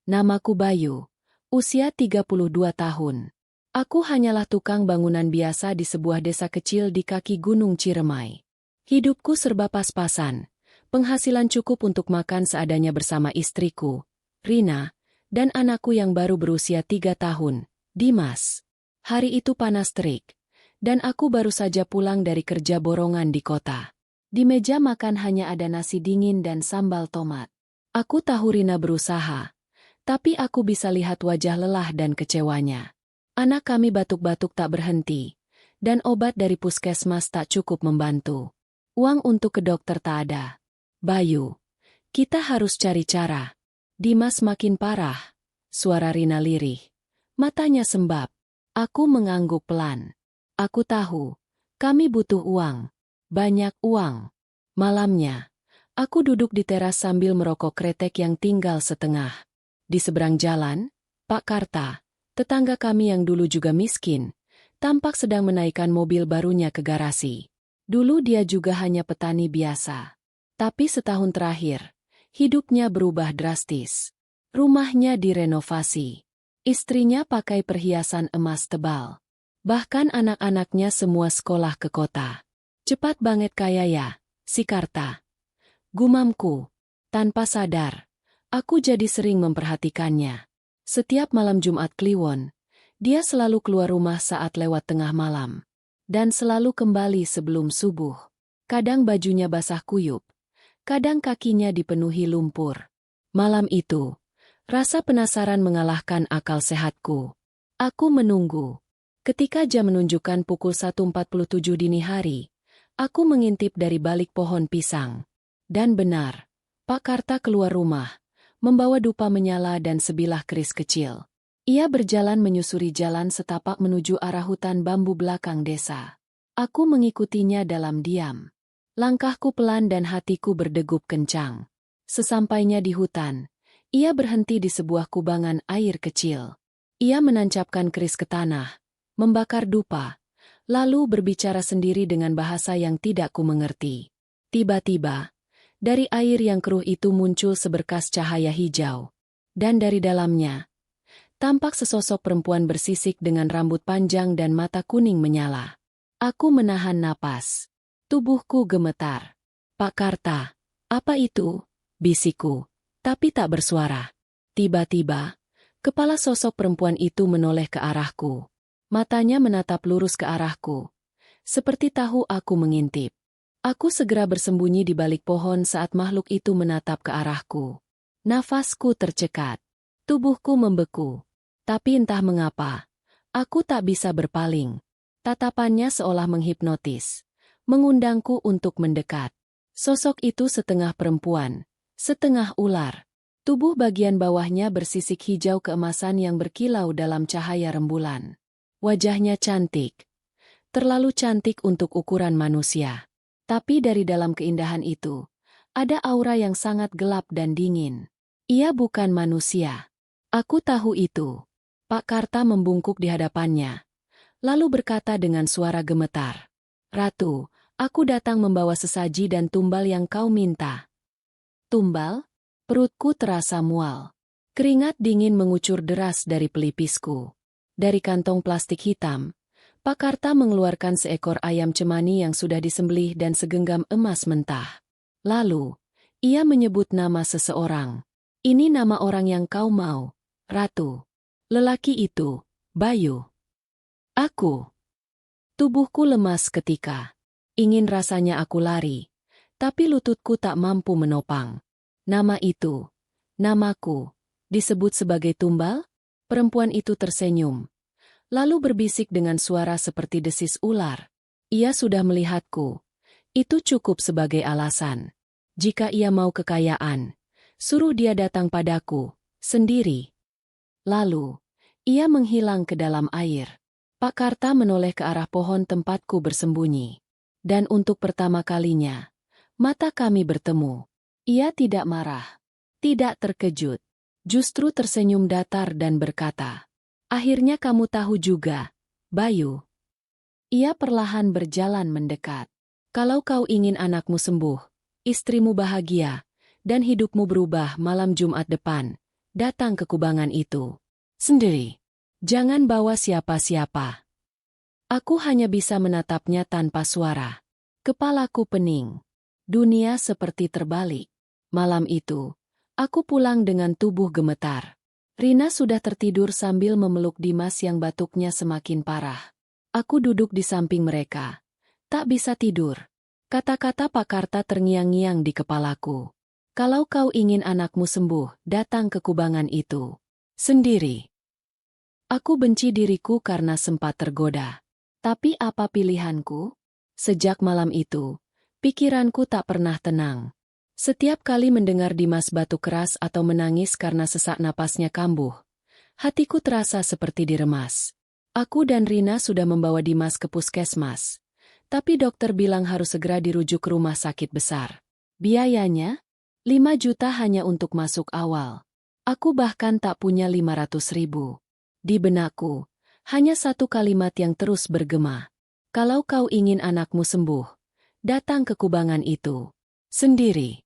Namaku Bayu, usia 32 tahun. Aku hanyalah tukang bangunan biasa di sebuah desa kecil di kaki Gunung Ciremai. Hidupku serba pas-pasan, penghasilan cukup untuk makan seadanya bersama istriku, Rina, dan anakku yang baru berusia 3 tahun, Dimas. Hari itu panas terik, dan aku baru saja pulang dari kerja borongan di kota. Di meja makan hanya ada nasi dingin dan sambal tomat. Aku tahu Rina berusaha, tapi aku bisa lihat wajah lelah dan kecewanya. Anak kami batuk-batuk tak berhenti, dan obat dari puskesmas tak cukup membantu. Uang untuk ke dokter tak ada. Bayu, kita harus cari cara. Dimas makin parah. Suara Rina lirih. Matanya sembab. Aku mengangguk pelan. Aku tahu, kami butuh uang. Banyak uang. Malamnya, aku duduk di teras sambil merokok kretek yang tinggal setengah. Di seberang jalan, Pak Karta, tetangga kami yang dulu juga miskin, tampak sedang menaikkan mobil barunya ke garasi. Dulu dia juga hanya petani biasa. Tapi setahun terakhir, hidupnya berubah drastis. Rumahnya direnovasi. Istrinya pakai perhiasan emas tebal. Bahkan anak-anaknya semua sekolah ke kota. Cepat banget kaya ya, si Karta. Gumamku. Tanpa sadar, aku jadi sering memperhatikannya. Setiap malam Jumat Kliwon, dia selalu keluar rumah saat lewat tengah malam. Dan selalu kembali sebelum subuh. Kadang bajunya basah kuyup, kadang kakinya dipenuhi lumpur. Malam itu, rasa penasaran mengalahkan akal sehatku. Aku menunggu. Ketika jam menunjukkan pukul 1.47 dini hari, aku mengintip dari balik pohon pisang. Dan benar, Pak Karta keluar rumah, membawa dupa menyala dan sebilah keris kecil. Ia berjalan menyusuri jalan setapak menuju arah hutan bambu belakang desa. Aku mengikutinya dalam diam. Langkahku pelan dan hatiku berdegup kencang. Sesampainya di hutan, ia berhenti di sebuah kubangan air kecil. Ia menancapkan keris ke tanah, membakar dupa, lalu berbicara sendiri dengan bahasa yang tidak ku mengerti. Tiba-tiba, dari air yang keruh itu muncul seberkas cahaya hijau. Dan dari dalamnya, tampak sesosok perempuan bersisik dengan rambut panjang dan mata kuning menyala. Aku menahan napas. Tubuhku gemetar. Pak Karta, apa itu? Bisikku, tapi tak bersuara. Tiba-tiba, kepala sosok perempuan itu menoleh ke arahku. Matanya menatap lurus ke arahku, seperti tahu aku mengintip. Aku segera bersembunyi di balik pohon saat makhluk itu menatap ke arahku. Nafasku tercekat, tubuhku membeku. Tapi entah mengapa, aku tak bisa berpaling. Tatapannya seolah menghipnotis, mengundangku untuk mendekat. Sosok itu setengah perempuan, setengah ular. Tubuh bagian bawahnya bersisik hijau keemasan yang berkilau dalam cahaya rembulan. Wajahnya cantik, terlalu cantik untuk ukuran manusia. Tapi dari dalam keindahan itu, ada aura yang sangat gelap dan dingin. Ia bukan manusia. Aku tahu itu. Pak Karta membungkuk di hadapannya, lalu berkata dengan suara gemetar, "Ratu, aku datang membawa sesaji dan tumbal yang kau minta." Tumbal? Perutku terasa mual. Keringat dingin mengucur deras dari pelipisku. Dari kantong plastik hitam, Pak Karta mengeluarkan seekor ayam cemani yang sudah disembelih dan segenggam emas mentah. Lalu, ia menyebut nama seseorang. "Ini nama orang yang kau mau, Ratu." Lelaki itu, Bayu. Aku. Tubuhku lemas ketika. Ingin rasanya aku lari, tapi lututku tak mampu menopang. Nama itu, namaku, disebut sebagai tumbal? Perempuan itu tersenyum, lalu berbisik dengan suara seperti desis ular. Ia sudah melihatku. Itu cukup sebagai alasan. Jika ia mau kekayaan, suruh dia datang padaku, sendiri. Lalu, ia menghilang ke dalam air. Pak Karta menoleh ke arah pohon tempatku bersembunyi. Dan untuk pertama kalinya, mata kami bertemu. Ia tidak marah, tidak terkejut, justru tersenyum datar dan berkata, "Akhirnya kamu tahu juga, Bayu." Ia perlahan berjalan mendekat. "Kalau kau ingin anakmu sembuh, istrimu bahagia, dan hidupmu berubah malam Jumat depan, datang ke kubangan itu. Sendiri. Jangan bawa siapa-siapa. Aku hanya bisa menatapnya tanpa suara. Kepalaku pening. Dunia seperti terbalik. Malam itu, aku pulang dengan tubuh gemetar. Rina sudah tertidur sambil memeluk Dimas yang batuknya semakin parah. Aku duduk di samping mereka. Tak bisa tidur. Kata-kata Pak Karta terngiang-ngiang di kepalaku. Kalau kau ingin anakmu sembuh, datang ke kubangan itu. Sendiri. Aku benci diriku karena sempat tergoda. Tapi apa pilihanku? Sejak malam itu, pikiranku tak pernah tenang. Setiap kali mendengar Dimas batuk keras atau menangis karena sesak napasnya kambuh, hatiku terasa seperti diremas. Aku dan Rina sudah membawa Dimas ke puskesmas. Tapi dokter bilang harus segera dirujuk ke rumah sakit besar. Biayanya? 5 juta hanya untuk masuk awal. Aku bahkan tak punya 500.000. Di benakku, hanya satu kalimat yang terus bergema. Kalau kau ingin anakmu sembuh, datang ke kubangan itu. Sendiri.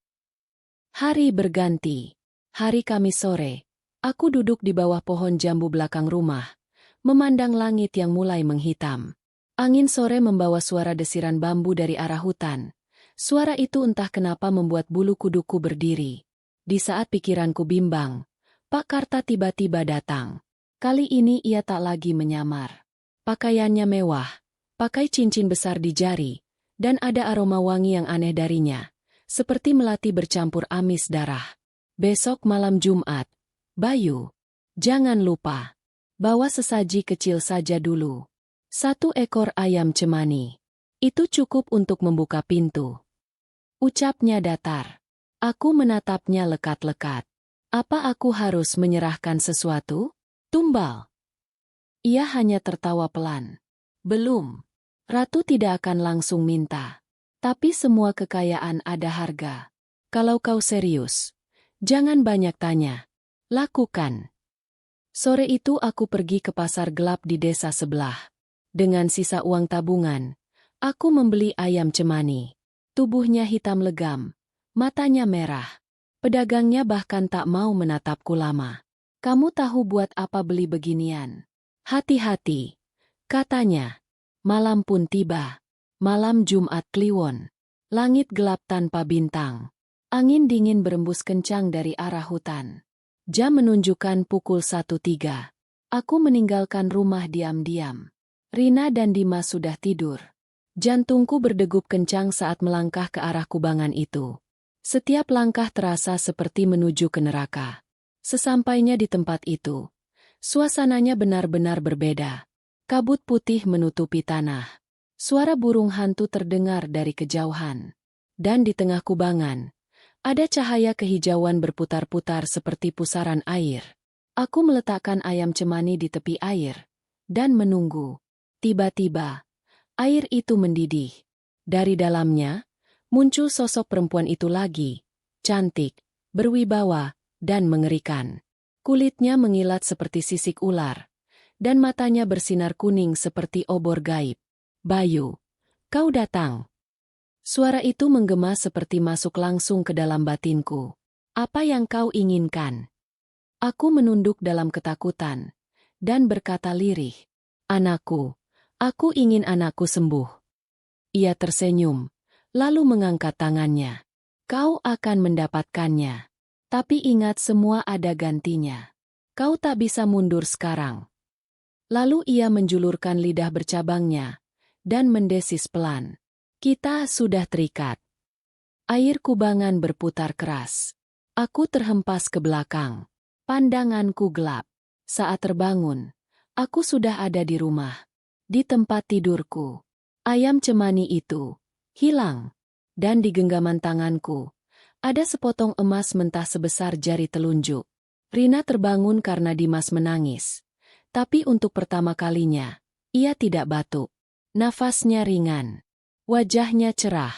Hari berganti. Hari Kamis sore, aku duduk di bawah pohon jambu belakang rumah, memandang langit yang mulai menghitam. Angin sore membawa suara desiran bambu dari arah hutan. Suara itu entah kenapa membuat bulu kuduku berdiri. Di saat pikiranku bimbang, Pak Karta tiba-tiba datang. Kali ini ia tak lagi menyamar. Pakaiannya mewah, pakai cincin besar di jari, dan ada aroma wangi yang aneh darinya, seperti melati bercampur amis darah. Besok malam Jumat, Bayu, jangan lupa, bawa sesaji kecil saja dulu. 1 ekor ayam cemani. Itu cukup untuk membuka pintu. Ucapnya datar. Aku menatapnya lekat-lekat. Apa aku harus menyerahkan sesuatu? Tumbal. Ia hanya tertawa pelan. Belum. Ratu tidak akan langsung minta. Tapi semua kekayaan ada harga. Kalau kau serius, jangan banyak tanya. Lakukan. Sore itu aku pergi ke pasar gelap di desa sebelah. Dengan sisa uang tabungan, aku membeli ayam cemani. Tubuhnya hitam legam, matanya merah. Pedagangnya bahkan tak mau menatapku lama. Kamu tahu buat apa beli beginian? Hati-hati, katanya. Malam pun tiba. Malam Jumat Kliwon. Langit gelap tanpa bintang. Angin dingin berembus kencang dari arah hutan. Jam menunjukkan pukul 1.03. Aku meninggalkan rumah diam-diam. Rina dan Dimas sudah tidur. Jantungku berdegup kencang saat melangkah ke arah kubangan itu. Setiap langkah terasa seperti menuju ke neraka. Sesampainya di tempat itu, suasananya benar-benar berbeda. Kabut putih menutupi tanah. Suara burung hantu terdengar dari kejauhan. Dan di tengah kubangan, ada cahaya kehijauan berputar-putar seperti pusaran air. Aku meletakkan ayam cemani di tepi air dan menunggu. Tiba-tiba, air itu mendidih. Dari dalamnya, muncul sosok perempuan itu lagi. Cantik, berwibawa, dan mengerikan. Kulitnya mengilat seperti sisik ular, dan matanya bersinar kuning seperti obor gaib. Bayu, kau datang. Suara itu menggema seperti masuk langsung ke dalam batinku. Apa yang kau inginkan? Aku menunduk dalam ketakutan, dan berkata lirih. Anakku, aku ingin anakku sembuh. Ia tersenyum, lalu mengangkat tangannya. Kau akan mendapatkannya. Tapi ingat semua ada gantinya. Kau tak bisa mundur sekarang. Lalu ia menjulurkan lidah bercabangnya, dan mendesis pelan. Kita sudah terikat. Air kubangan berputar keras. Aku terhempas ke belakang. Pandanganku gelap. Saat terbangun, aku sudah ada di rumah. Di tempat tidurku. Ayam cemani itu hilang. Dan di genggaman tanganku, ada sepotong emas mentah sebesar jari telunjuk. Rina terbangun karena Dimas menangis. Tapi untuk pertama kalinya, ia tidak batuk. Nafasnya ringan. Wajahnya cerah.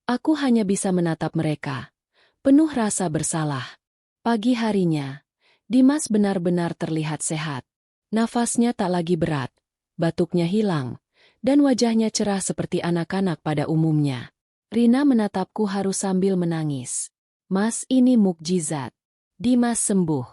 Aku hanya bisa menatap mereka. Penuh rasa bersalah. Pagi harinya, Dimas benar-benar terlihat sehat. Nafasnya tak lagi berat. Batuknya hilang. Dan wajahnya cerah seperti anak-anak pada umumnya. Rina menatapku haru sambil menangis. Mas, ini mukjizat. Dimas sembuh.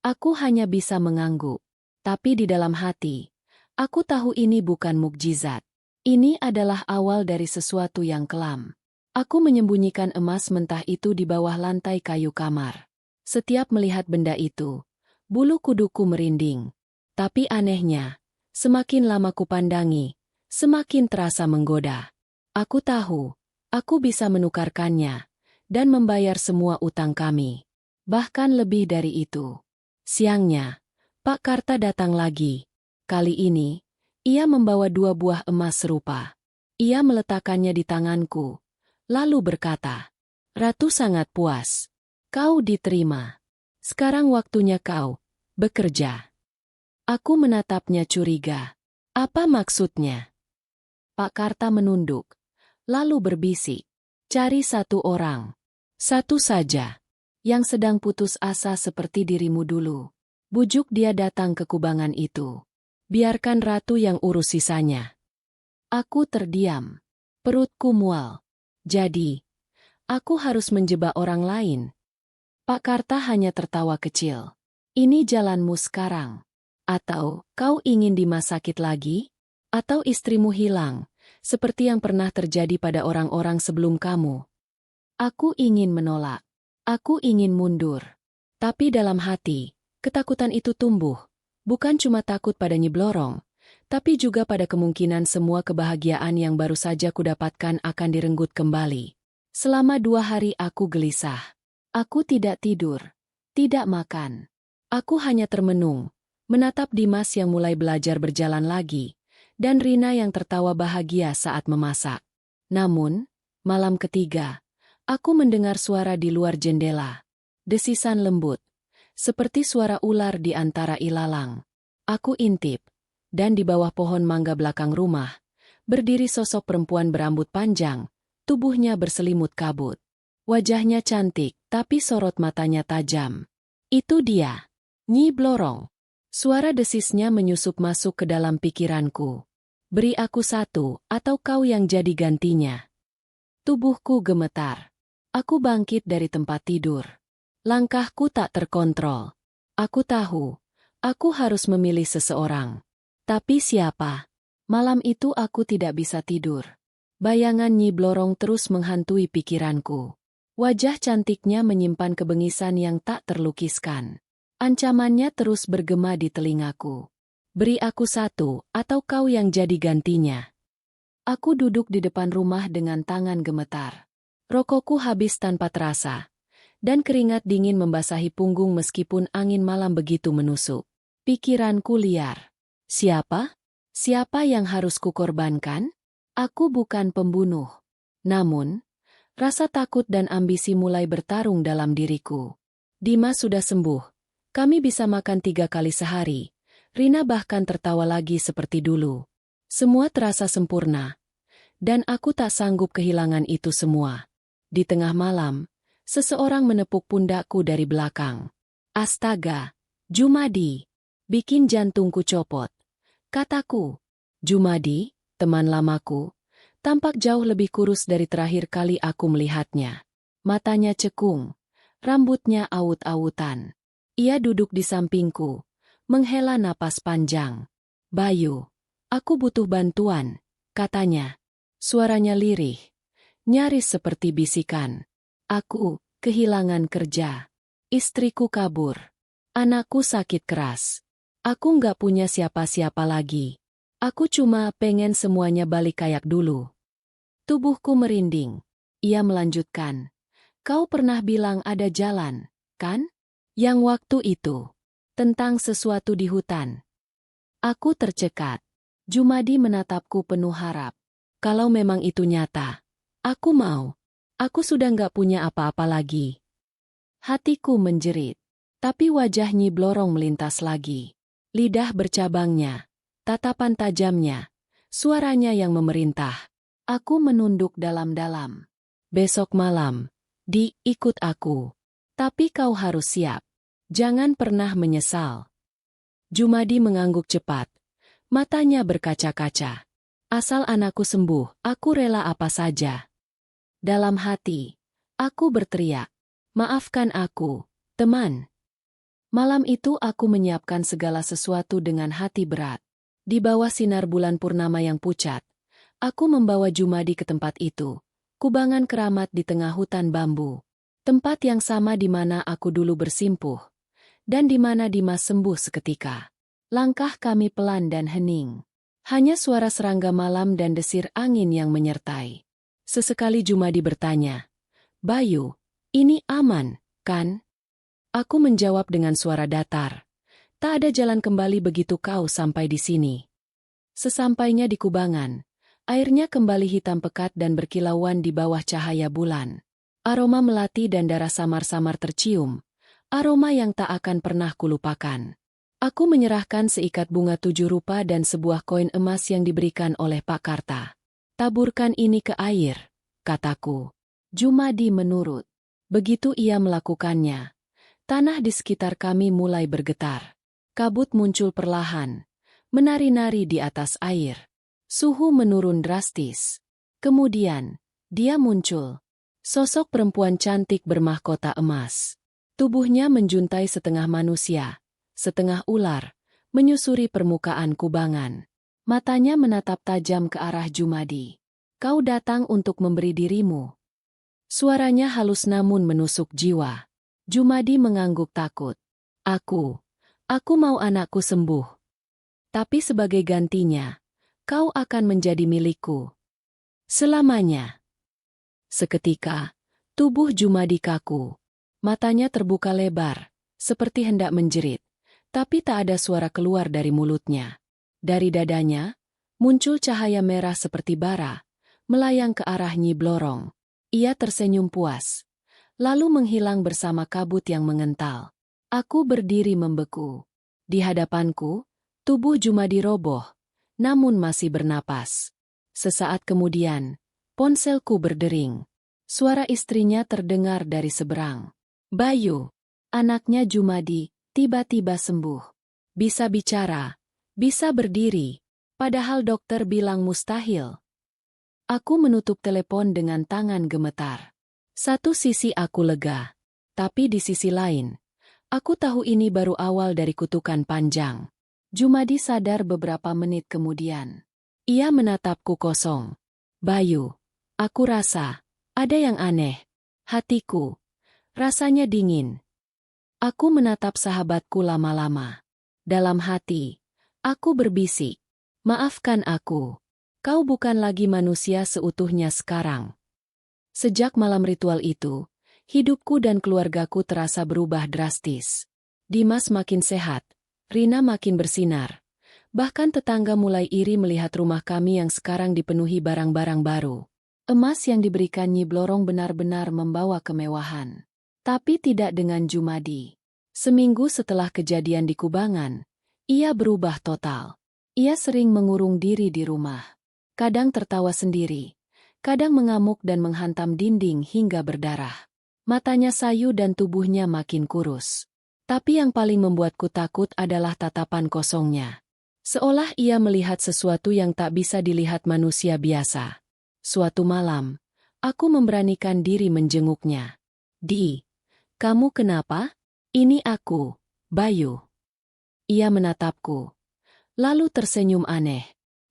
Aku hanya bisa mengangguk. Tapi di dalam hati, aku tahu ini bukan mukjizat. Ini adalah awal dari sesuatu yang kelam. Aku menyembunyikan emas mentah itu di bawah lantai kayu kamar. Setiap melihat benda itu, bulu kuduku merinding. Tapi anehnya, semakin lama kupandangi, semakin terasa menggoda. Aku tahu, aku bisa menukarkannya, dan membayar semua utang kami. Bahkan lebih dari itu. Siangnya, Pak Karta datang lagi. Kali ini, ia membawa 2 buah emas serupa. Ia meletakkannya di tanganku, lalu berkata, "Ratu sangat puas. Kau diterima. Sekarang waktunya kau bekerja." Aku menatapnya curiga. Apa maksudnya? Pak Karta menunduk, lalu berbisik, "Cari 1 orang. 1 saja. Yang sedang putus asa seperti dirimu dulu. Bujuk dia datang ke kubangan itu. Biarkan ratu yang urus sisanya." Aku terdiam. Perutku mual. Jadi, aku harus menjebak orang lain. Pak Karta hanya tertawa kecil. "Ini jalanmu sekarang. Atau kau ingin dimasakit lagi? Atau istrimu hilang, seperti yang pernah terjadi pada orang-orang sebelum kamu?" Aku ingin menolak. Aku ingin mundur. Tapi dalam hati, ketakutan itu tumbuh. Bukan cuma takut pada Nyi Blorong, tapi juga pada kemungkinan semua kebahagiaan yang baru saja kudapatkan akan direnggut kembali. Selama 2 hari aku gelisah. Aku tidak tidur, tidak makan. Aku hanya termenung, menatap Dimas yang mulai belajar berjalan lagi, dan Rina yang tertawa bahagia saat memasak. Namun, malam ketiga, aku mendengar suara di luar jendela. Desisan lembut, seperti suara ular di antara ilalang. Aku intip, dan di bawah pohon mangga belakang rumah, berdiri sosok perempuan berambut panjang, tubuhnya berselimut kabut. Wajahnya cantik, tapi sorot matanya tajam. Itu dia, Nyi Blorong. Suara desisnya menyusup masuk ke dalam pikiranku. "Beri aku 1, atau kau yang jadi gantinya." Tubuhku gemetar. Aku bangkit dari tempat tidur. Langkahku tak terkontrol. Aku tahu, aku harus memilih seseorang. Tapi siapa? Malam itu aku tidak bisa tidur. Bayangan Nyi Blorong terus menghantui pikiranku. Wajah cantiknya menyimpan kebengisan yang tak terlukiskan. Ancamannya terus bergema di telingaku. "Beri aku 1, atau kau yang jadi gantinya." Aku duduk di depan rumah dengan tangan gemetar. Rokokku habis tanpa terasa, dan keringat dingin membasahi punggung meskipun angin malam begitu menusuk. Pikiranku liar. Siapa? Siapa yang harus kukorbankan? Aku bukan pembunuh. Namun, rasa takut dan ambisi mulai bertarung dalam diriku. Dimas sudah sembuh. Kami bisa makan 3 kali sehari. Rina bahkan tertawa lagi seperti dulu. Semua terasa sempurna. Dan aku tak sanggup kehilangan itu semua. Di tengah malam, seseorang menepuk pundakku dari belakang. "Astaga, Jumadi!" Bikin jantungku copot. Kataku, Jumadi, teman lamaku, tampak jauh lebih kurus dari terakhir kali aku melihatnya. Matanya cekung, rambutnya awut-awutan. Ia duduk di sampingku, menghela napas panjang. "Bayu, aku butuh bantuan," katanya. Suaranya lirih, nyaris seperti bisikan. "Aku kehilangan kerja. Istriku kabur. Anakku sakit keras. Aku nggak punya siapa-siapa lagi. Aku cuma pengen semuanya balik kayak dulu." Tubuhku merinding. Ia melanjutkan, "Kau pernah bilang ada jalan, kan? Yang waktu itu. Tentang sesuatu di hutan." Aku tercekat. Jumadi menatapku penuh harap. "Kalau memang itu nyata, aku mau. Aku sudah nggak punya apa-apa lagi." Hatiku menjerit. Tapi wajah Nyi Blorong melintas lagi. Lidah bercabangnya, tatapan tajamnya, suaranya yang memerintah. Aku menunduk dalam-dalam. "Besok malam, ikut aku. Tapi kau harus siap. Jangan pernah menyesal." Jumadi mengangguk cepat. Matanya berkaca-kaca. "Asal anakku sembuh, aku rela apa saja." Dalam hati, aku berteriak, "Maafkan aku, teman." Malam itu aku menyiapkan segala sesuatu dengan hati berat. Di bawah sinar bulan purnama yang pucat, aku membawa Jumadi ke tempat itu, kubangan keramat di tengah hutan bambu. Tempat yang sama di mana aku dulu bersimpuh, dan di mana Dimas sembuh seketika. Langkah kami pelan dan hening. Hanya suara serangga malam dan desir angin yang menyertai. Sesekali Jumadi bertanya, "Bayu, ini aman, kan?" Aku menjawab dengan suara datar. "Tak ada jalan kembali begitu kau sampai di sini." Sesampainya di kubangan, airnya kembali hitam pekat dan berkilauan di bawah cahaya bulan. Aroma melati dan darah samar-samar tercium, aroma yang tak akan pernah kulupakan. Aku menyerahkan seikat bunga 7 rupa dan sebuah koin emas yang diberikan oleh Pak Karta. "Taburkan ini ke air," kataku. Jumadi menurut. Begitu ia melakukannya, tanah di sekitar kami mulai bergetar. Kabut muncul perlahan, menari-nari di atas air. Suhu menurun drastis. Kemudian, dia muncul. Sosok perempuan cantik bermahkota emas. Tubuhnya menjuntai setengah manusia, setengah ular, menyusuri permukaan kubangan. Matanya menatap tajam ke arah Jumadi. "Kau datang untuk memberi dirimu." Suaranya halus namun menusuk jiwa. Jumadi mengangguk takut. Aku mau anakku sembuh. Tapi sebagai gantinya, kau akan menjadi milikku selamanya." Seketika, tubuh Jumadi kaku. Matanya terbuka lebar, seperti hendak menjerit, tapi tak ada suara keluar dari mulutnya. Dari dadanya, muncul cahaya merah seperti bara, melayang ke arah Nyi Blorong. Ia tersenyum puas, lalu menghilang bersama kabut yang mengental. Aku berdiri membeku. Di hadapanku, tubuh Jumadi roboh, namun masih bernapas. Sesaat kemudian, ponselku berdering. Suara istrinya terdengar dari seberang. Bayu, anaknya Jumadi, tiba-tiba sembuh. Bisa bicara, bisa berdiri, padahal dokter bilang mustahil. Aku menutup telepon dengan tangan gemetar. Satu sisi aku lega, tapi di sisi lain, aku tahu ini baru awal dari kutukan panjang. Jumadi sadar beberapa menit kemudian. Ia menatapku kosong. "Bayu, aku rasa ada yang aneh. Hatiku rasanya dingin." Aku menatap sahabatku lama-lama. Dalam hati, aku berbisik, "Maafkan aku. Kau bukan lagi manusia seutuhnya sekarang." Sejak malam ritual itu, hidupku dan keluargaku terasa berubah drastis. Dimas makin sehat, Rina makin bersinar. Bahkan tetangga mulai iri melihat rumah kami yang sekarang dipenuhi barang-barang baru. Emas yang diberikan Nyi Blorong benar-benar membawa kemewahan. Tapi tidak dengan Jumadi. Seminggu setelah kejadian di kubangan, ia berubah total. Ia sering mengurung diri di rumah. Kadang tertawa sendiri, kadang mengamuk dan menghantam dinding hingga berdarah. Matanya sayu dan tubuhnya makin kurus. Tapi yang paling membuatku takut adalah tatapan kosongnya. Seolah ia melihat sesuatu yang tak bisa dilihat manusia biasa. Suatu malam, aku memberanikan diri menjenguknya. Kamu kenapa?" "Ini aku, Bayu." Ia menatapku, lalu tersenyum aneh.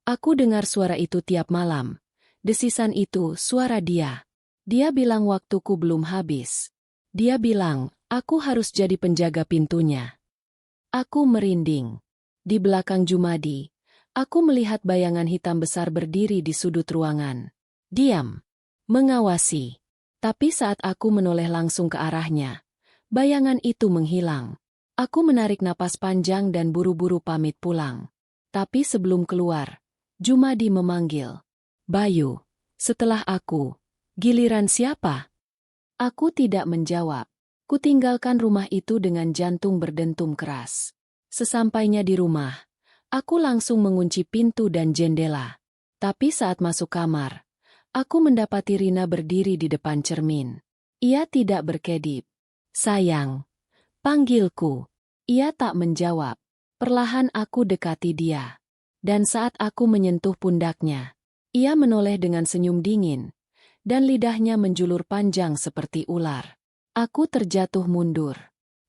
Aku dengar suara itu tiap malam. Desisan itu suara dia. Dia bilang waktuku belum habis. Dia bilang, aku harus jadi penjaga pintunya. Aku merinding. Di belakang Jumadi, aku melihat bayangan hitam besar berdiri di sudut ruangan. Diam. Mengawasi. Tapi saat aku menoleh langsung ke arahnya, bayangan itu menghilang. Aku menarik napas panjang dan buru-buru pamit pulang. Tapi sebelum keluar, Jumadi memanggil. "Bayu, setelah aku, giliran siapa?" Aku tidak menjawab. Kutinggalkan rumah itu dengan jantung berdentum keras. Sesampainya di rumah, aku langsung mengunci pintu dan jendela. Tapi saat masuk kamar, aku mendapati Rina berdiri di depan cermin. Ia tidak berkedip. "Sayang," panggilku. Ia tak menjawab. Perlahan aku dekati dia. Dan saat aku menyentuh pundaknya, ia menoleh dengan senyum dingin, dan lidahnya menjulur panjang seperti ular. Aku terjatuh mundur.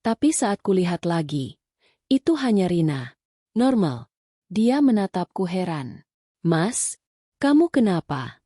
Tapi saat kulihat lagi, itu hanya Rina. Normal. Dia menatapku heran. Mas, kamu kenapa?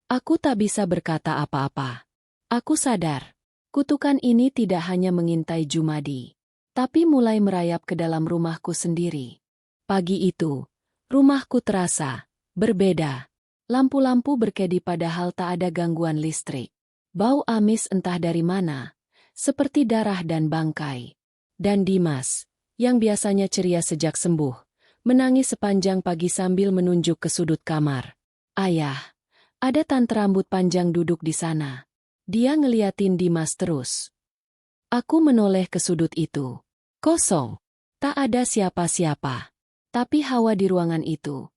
Aku tak bisa berkata apa-apa. Aku sadar, kutukan ini tidak hanya mengintai Jumadi, tapi mulai merayap ke dalam rumahku sendiri. Pagi itu, rumahku terasa berbeda. Lampu-lampu berkedip padahal tak ada gangguan listrik. Bau amis entah dari mana, seperti darah dan bangkai. Dan Dimas, yang biasanya ceria sejak sembuh, menangis sepanjang pagi sambil menunjuk ke sudut kamar. Ayah, ada tante rambut panjang duduk di sana. Dia ngeliatin Dimas terus. Aku menoleh ke sudut itu. Kosong. Tak ada siapa-siapa. Tapi hawa di ruangan itu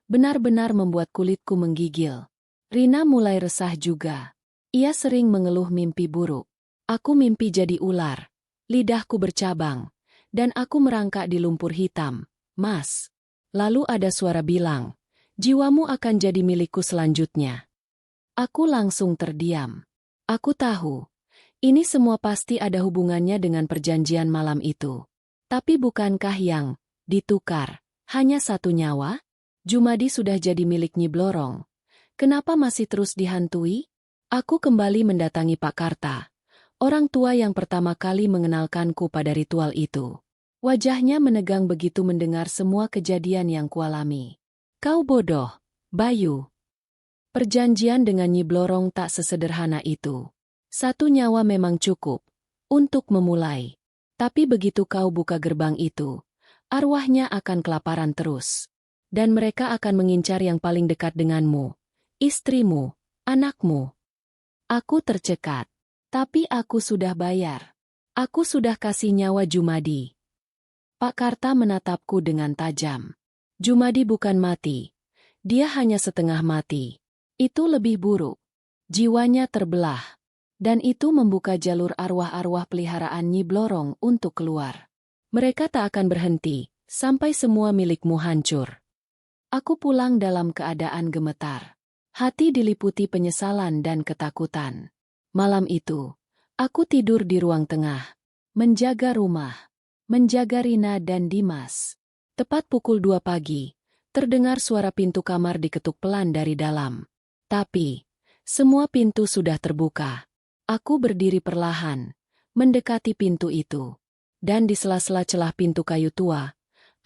benar-benar membuat kulitku menggigil. Rina mulai resah juga. Ia sering mengeluh mimpi buruk. Aku mimpi jadi ular. Lidahku bercabang. Dan aku merangkak di lumpur hitam. Mas. Lalu ada suara bilang, jiwamu akan jadi milikku selanjutnya. Aku langsung terdiam. Aku tahu, ini semua pasti ada hubungannya dengan perjanjian malam itu. Tapi bukankah yang ditukar hanya satu nyawa? Jumadi sudah jadi milik Nyi Blorong. Kenapa masih terus dihantui? Aku kembali mendatangi Pak Karta, orang tua yang pertama kali mengenalkanku pada ritual itu. Wajahnya menegang begitu mendengar semua kejadian yang kualami. Kau bodoh, Bayu. Perjanjian dengan Nyi Blorong tak sesederhana itu. Satu nyawa memang cukup untuk memulai. Tapi begitu kau buka gerbang itu, arwahnya akan kelaparan terus. Dan mereka akan mengincar yang paling dekat denganmu, istrimu, anakmu. Aku tercekat. Tapi aku sudah bayar. Aku sudah kasih nyawa Jumadi. Pak Karta menatapku dengan tajam. Jumadi bukan mati. Dia hanya setengah mati. Itu lebih buruk. Jiwanya terbelah. Dan itu membuka jalur arwah-arwah peliharaan Nyi Blorong untuk keluar. Mereka tak akan berhenti, sampai semua milikmu hancur. Aku pulang dalam keadaan gemetar. Hati diliputi penyesalan dan ketakutan. Malam itu, aku tidur di ruang tengah. Menjaga rumah. Menjaga Rina dan Dimas. Tepat pukul 2 pagi, terdengar suara pintu kamar diketuk pelan dari dalam. Tapi, semua pintu sudah terbuka. Aku berdiri perlahan, mendekati pintu itu. Dan di sela-sela celah pintu kayu tua,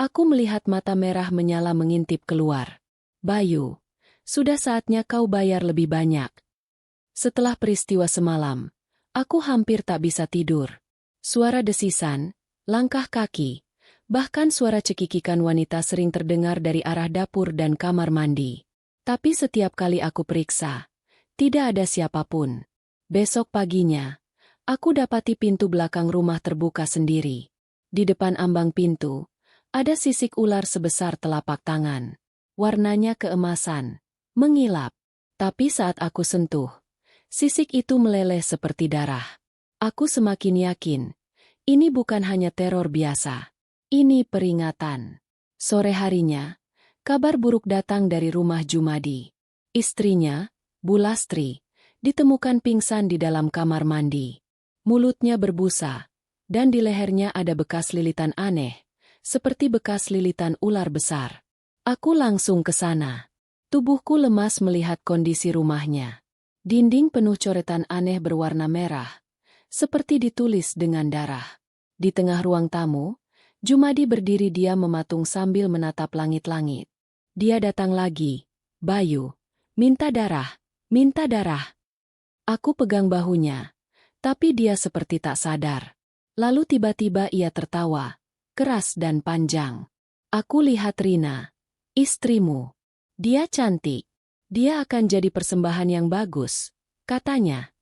aku melihat mata merah menyala mengintip keluar. Bayu, sudah saatnya kau bayar lebih banyak. Setelah peristiwa semalam, aku hampir tak bisa tidur. Suara desisan, langkah kaki, bahkan suara cekikikan wanita sering terdengar dari arah dapur dan kamar mandi. Tapi setiap kali aku periksa, tidak ada siapapun. Besok paginya, aku dapati pintu belakang rumah terbuka sendiri. Di depan ambang pintu, ada sisik ular sebesar telapak tangan. Warnanya keemasan, mengilap. Tapi saat aku sentuh, sisik itu meleleh seperti darah. Aku semakin yakin, ini bukan hanya teror biasa. Ini peringatan. Sore harinya, kabar buruk datang dari rumah Jumadi. Istrinya, Bu Lastri, ditemukan pingsan di dalam kamar mandi. Mulutnya berbusa, dan di lehernya ada bekas lilitan aneh, seperti bekas lilitan ular besar. Aku langsung ke sana. Tubuhku lemas melihat kondisi rumahnya. Dinding penuh coretan aneh berwarna merah, seperti ditulis dengan darah. Di tengah ruang tamu, Jumadi berdiri diam mematung sambil menatap langit-langit. Dia datang lagi. Bayu, minta darah, minta darah. Aku pegang bahunya, tapi dia seperti tak sadar. Lalu tiba-tiba ia tertawa, keras dan panjang. Aku lihat Rina, istrimu. Dia cantik. Dia akan jadi persembahan yang bagus, katanya.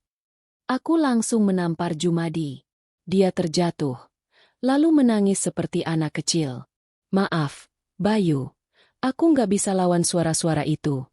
Aku langsung menampar Jumadi. Dia terjatuh, lalu menangis seperti anak kecil. Maaf, Bayu, aku nggak bisa lawan suara-suara itu.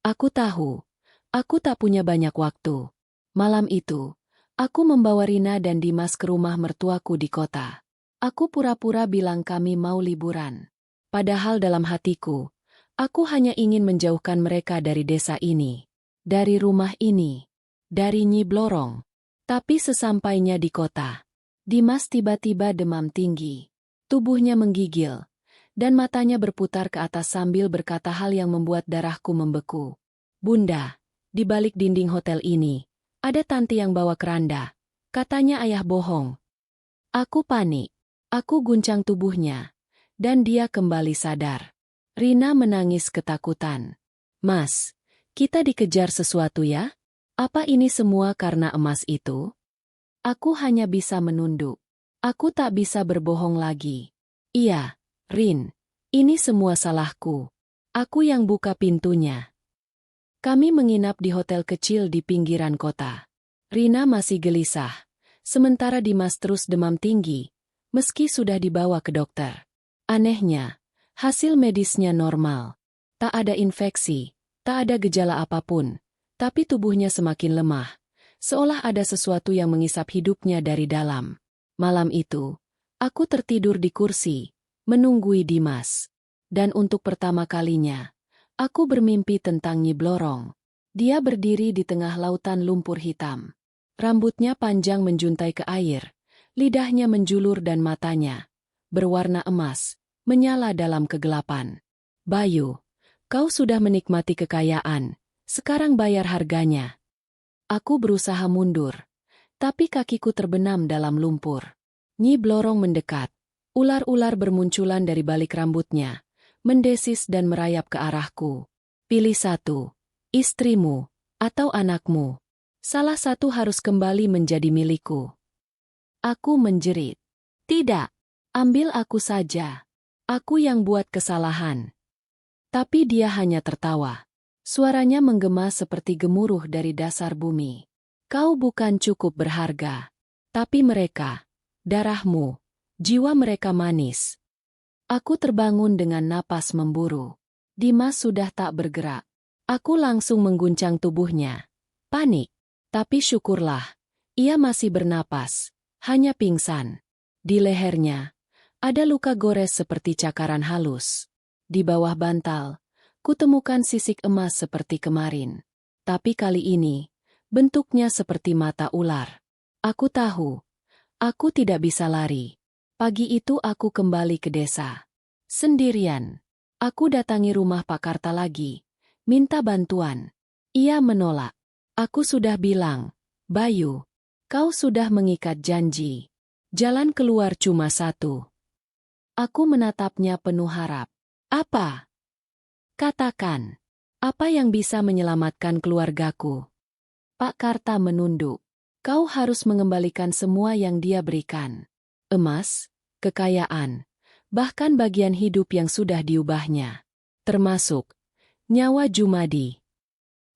Aku tahu. Aku tak punya banyak waktu. Malam itu, aku membawa Rina dan Dimas ke rumah mertuaku di kota. Aku pura-pura bilang kami mau liburan. Padahal dalam hatiku, aku hanya ingin menjauhkan mereka dari desa ini. Dari rumah ini. Dari Nyi Blorong. Tapi sesampainya di kota, Dimas tiba-tiba demam tinggi. Tubuhnya menggigil, dan matanya berputar ke atas sambil berkata hal yang membuat darahku membeku. Bunda, di balik dinding hotel ini, ada tanti yang bawa keranda. Katanya ayah bohong. Aku panik. Aku guncang tubuhnya, dan dia kembali sadar. Rina menangis ketakutan. Mas, kita dikejar sesuatu ya? Apa ini semua karena emas itu? Aku hanya bisa menunduk. Aku tak bisa berbohong lagi. Iya, Rin, ini semua salahku. Aku yang buka pintunya. Kami menginap di hotel kecil di pinggiran kota. Rina masih gelisah, sementara Dimas terus demam tinggi, meski sudah dibawa ke dokter. Anehnya, hasil medisnya normal. Tak ada infeksi, tak ada gejala apapun, tapi tubuhnya semakin lemah. Seolah ada sesuatu yang mengisap hidupnya dari dalam. Malam itu, aku tertidur di kursi, menunggui Dimas. Dan untuk pertama kalinya, aku bermimpi tentang Nyi Blorong. Dia berdiri di tengah lautan lumpur hitam. Rambutnya panjang menjuntai ke air, lidahnya menjulur dan matanya, berwarna emas, menyala dalam kegelapan. Bayu, kau sudah menikmati kekayaan, sekarang bayar harganya. Aku berusaha mundur, tapi kakiku terbenam dalam lumpur. Nyi Blorong mendekat. Ular-ular bermunculan dari balik rambutnya, mendesis dan merayap ke arahku. Pilih satu, istrimu, atau anakmu. Salah satu harus kembali menjadi milikku. Aku menjerit. Tidak, ambil aku saja. Aku yang buat kesalahan. Tapi dia hanya tertawa. Suaranya menggema seperti gemuruh dari dasar bumi. Kau bukan cukup berharga. Tapi mereka, darahmu, jiwa mereka manis. Aku terbangun dengan napas memburu. Dimas sudah tak bergerak. Aku langsung mengguncang tubuhnya. Panik. Tapi syukurlah, ia masih bernapas, hanya pingsan. Di lehernya, ada luka gores seperti cakaran halus. Di bawah bantal, kutemukan sisik emas seperti kemarin. Tapi kali ini, bentuknya seperti mata ular. Aku tahu, aku tidak bisa lari. Pagi itu aku kembali ke desa. Sendirian. Aku datangi rumah Pak Karta lagi, minta bantuan. Ia menolak. Aku sudah bilang, Bayu, kau sudah mengikat janji. Jalan keluar cuma satu. Aku menatapnya penuh harap. Apa? Katakan, apa yang bisa menyelamatkan keluargaku? Pak Karta menunduk. Kau harus mengembalikan semua yang dia berikan. Emas, kekayaan, bahkan bagian hidup yang sudah diubahnya. Termasuk nyawa Jumadi.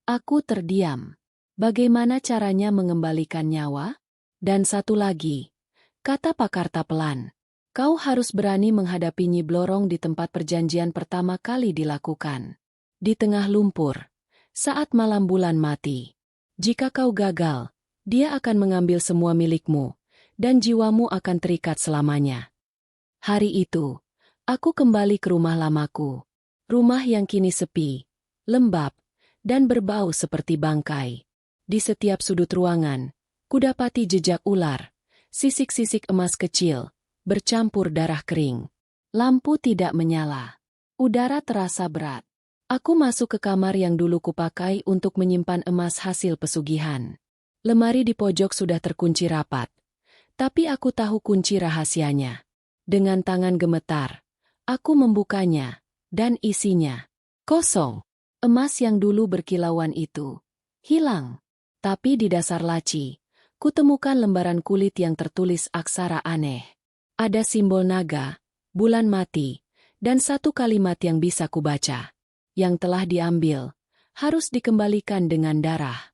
Aku terdiam. Bagaimana caranya mengembalikan nyawa? Dan satu lagi, kata Pak Karta pelan. Kau harus berani menghadapi Nyi Blorong di tempat perjanjian pertama kali dilakukan. Di tengah lumpur, saat malam bulan mati. Jika kau gagal, dia akan mengambil semua milikmu, dan jiwamu akan terikat selamanya. Hari itu, aku kembali ke rumah lamaku. Rumah yang kini sepi, lembab, dan berbau seperti bangkai. Di setiap sudut ruangan, kudapati jejak ular, sisik-sisik emas kecil, bercampur darah kering. Lampu tidak menyala. Udara terasa berat. Aku masuk ke kamar yang dulu kupakai untuk menyimpan emas hasil pesugihan. Lemari di pojok sudah terkunci rapat. Tapi aku tahu kunci rahasianya. Dengan tangan gemetar, aku membukanya, dan isinya kosong. Emas yang dulu berkilauan itu hilang. Tapi di dasar laci, kutemukan lembaran kulit yang tertulis aksara aneh. Ada simbol naga, bulan mati, dan satu kalimat yang bisa kubaca. Yang telah diambil, harus dikembalikan dengan darah.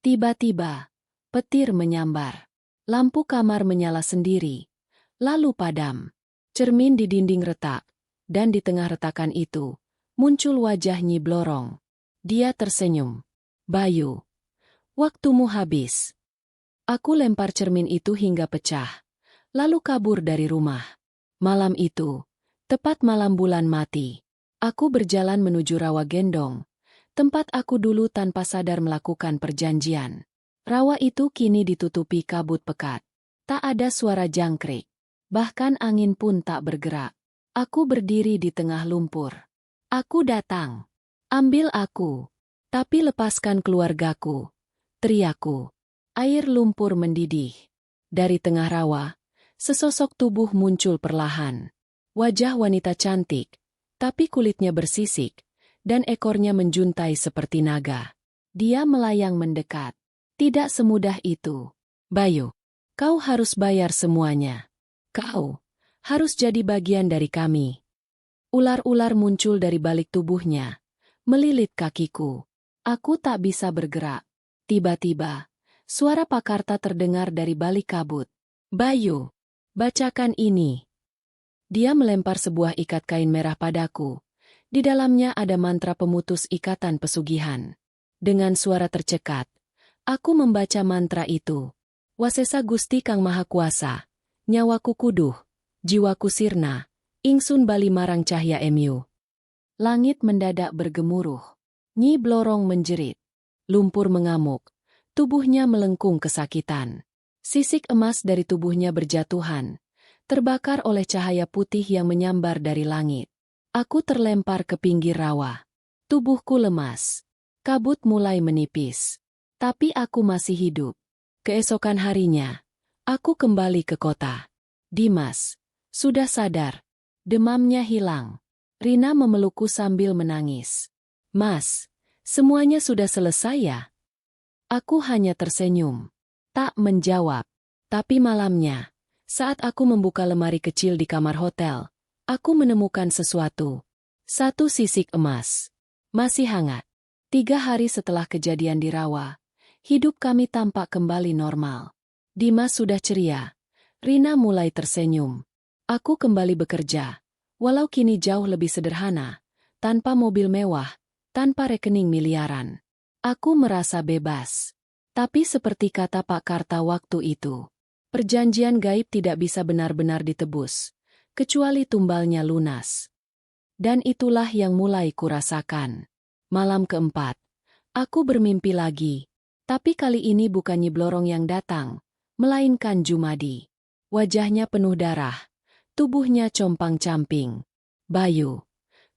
Tiba-tiba, petir menyambar. Lampu kamar menyala sendiri, lalu padam. Cermin di dinding retak, dan di tengah retakan itu, muncul wajah Nyi Blorong. Dia tersenyum. Bayu, waktumu habis. Aku lempar cermin itu hingga pecah, lalu kabur dari rumah. Malam itu, tepat malam bulan mati, aku berjalan menuju Rawa Gendong, tempat aku dulu tanpa sadar melakukan perjanjian. Rawa itu kini ditutupi kabut pekat. Tak ada suara jangkrik. Bahkan angin pun tak bergerak. Aku berdiri di tengah lumpur. Aku datang. Ambil aku. Tapi lepaskan keluargaku. Teriakku. Air lumpur mendidih. Dari tengah rawa, sesosok tubuh muncul perlahan. Wajah wanita cantik, tapi kulitnya bersisik, dan ekornya menjuntai seperti naga. Dia melayang mendekat. Tidak semudah itu. Bayu, kau harus bayar semuanya. Kau harus jadi bagian dari kami. Ular-ular muncul dari balik tubuhnya, melilit kakiku. Aku tak bisa bergerak. Tiba-tiba, suara Pakarta terdengar dari balik kabut. Bayu, bacakan ini. Dia melempar sebuah ikat kain merah padaku. Di dalamnya ada mantra pemutus ikatan pesugihan. Dengan suara tercekat, aku membaca mantra itu. Wasesa Gusti Kang Maha Kuasa, nyawaku kuduh, jiwaku sirna, ingsun bali marang cahya emu. Langit mendadak bergemuruh. Nyi Blorong menjerit. Lumpur mengamuk. Tubuhnya melengkung kesakitan. Sisik emas dari tubuhnya berjatuhan, terbakar oleh cahaya putih yang menyambar dari langit. Aku terlempar ke pinggir rawa. Tubuhku lemas. Kabut mulai menipis. Tapi aku masih hidup. Keesokan harinya, aku kembali ke kota. Dimas sudah sadar. Demamnya hilang. Rina memelukku sambil menangis. Mas, semuanya sudah selesai ya? Aku hanya tersenyum. Tak menjawab. Tapi malamnya, saat aku membuka lemari kecil di kamar hotel, aku menemukan sesuatu. Satu sisik emas. Masih hangat. 3 hari setelah kejadian di rawa, hidup kami tampak kembali normal. Dimas sudah ceria. Rina mulai tersenyum. Aku kembali bekerja. Walau kini jauh lebih sederhana. Tanpa mobil mewah, tanpa rekening miliaran. Aku merasa bebas. Tapi seperti kata Pak Karta waktu itu, perjanjian gaib tidak bisa benar-benar ditebus, kecuali tumbalnya lunas. Dan itulah yang mulai kurasakan. Malam keempat, aku bermimpi lagi. Tapi kali ini bukan Nyi Blorong yang datang, melainkan Jumadi. Wajahnya penuh darah, tubuhnya compang-camping. Bayu,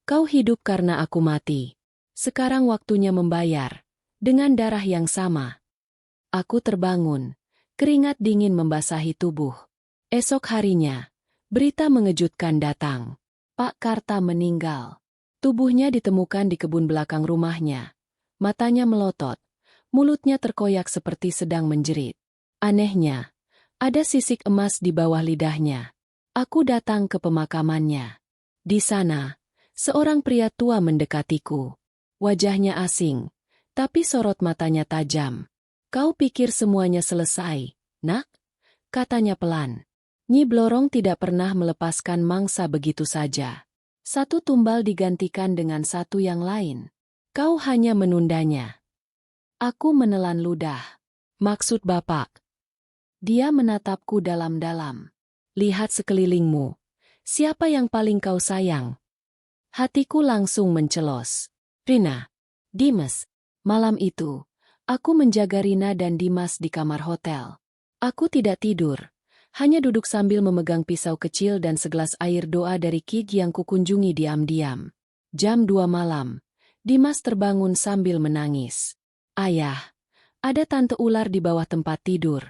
kau hidup karena aku mati. Sekarang waktunya membayar, dengan darah yang sama. Aku terbangun, keringat dingin membasahi tubuh. Esok harinya, berita mengejutkan datang. Pak Karta meninggal. Tubuhnya ditemukan di kebun belakang rumahnya. Matanya melotot, mulutnya terkoyak seperti sedang menjerit. Anehnya, ada sisik emas di bawah lidahnya. Aku datang ke pemakamannya. Di sana, seorang pria tua mendekatiku. Wajahnya asing, tapi sorot matanya tajam. Kau pikir semuanya selesai, nak? Katanya pelan. Nyi Blorong tidak pernah melepaskan mangsa begitu saja. Satu tumbal digantikan dengan satu yang lain. Kau hanya menundanya. Aku menelan ludah. Maksud Bapak? Dia menatapku dalam-dalam. Lihat sekelilingmu. Siapa yang paling kau sayang? Hatiku langsung mencelos. Rina. Dimas. Malam itu, aku menjaga Rina dan Dimas di kamar hotel. Aku tidak tidur, hanya duduk sambil memegang pisau kecil dan segelas air doa dari Ki yang kukunjungi diam-diam. Jam 2 malam, Dimas terbangun sambil menangis. Ayah, ada tante ular di bawah tempat tidur.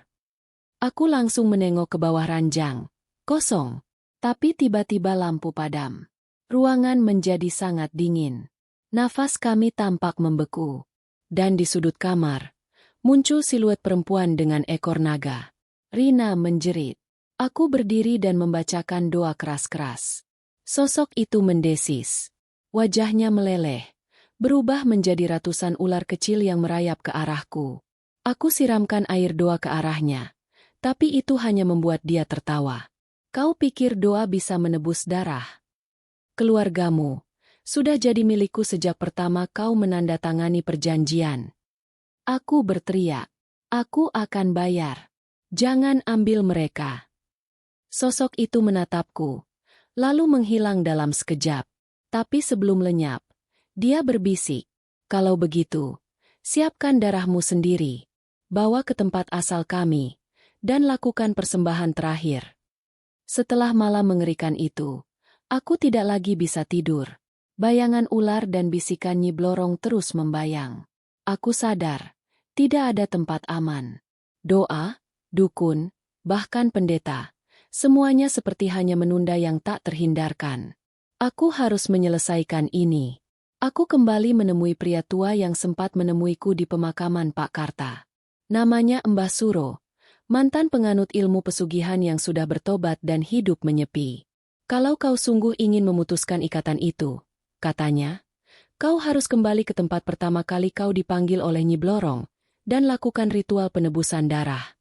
Aku langsung menengok ke bawah ranjang. Kosong. Tapi tiba-tiba lampu padam. Ruangan menjadi sangat dingin. Nafas kami tampak membeku. Dan di sudut kamar, muncul siluet perempuan dengan ekor naga. Rina menjerit. Aku berdiri dan membacakan doa keras-keras. Sosok itu mendesis. Wajahnya meleleh, berubah menjadi ratusan ular kecil yang merayap ke arahku. Aku siramkan air doa ke arahnya, tapi itu hanya membuat dia tertawa. Kau pikir doa bisa menebus darah? Keluargamu sudah jadi milikku sejak pertama kau menandatangani perjanjian. Aku berteriak. Aku akan bayar. Jangan ambil mereka. Sosok itu menatapku, lalu menghilang dalam sekejap. Tapi sebelum lenyap, dia berbisik. Kalau begitu, siapkan darahmu sendiri. Bawa ke tempat asal kami, dan lakukan persembahan terakhir. Setelah malam mengerikan itu, aku tidak lagi bisa tidur. Bayangan ular dan bisikan Nyi Blorong terus membayang. Aku sadar, tidak ada tempat aman. Doa, dukun, bahkan pendeta, semuanya seperti hanya menunda yang tak terhindarkan. Aku harus menyelesaikan ini. Aku kembali menemui pria tua yang sempat menemuiku di pemakaman Pak Karta. Namanya Mbah Suro, mantan penganut ilmu pesugihan yang sudah bertobat dan hidup menyepi. Kalau kau sungguh ingin memutuskan ikatan itu, katanya, kau harus kembali ke tempat pertama kali kau dipanggil oleh Nyi Blorong, dan lakukan ritual penebusan darah.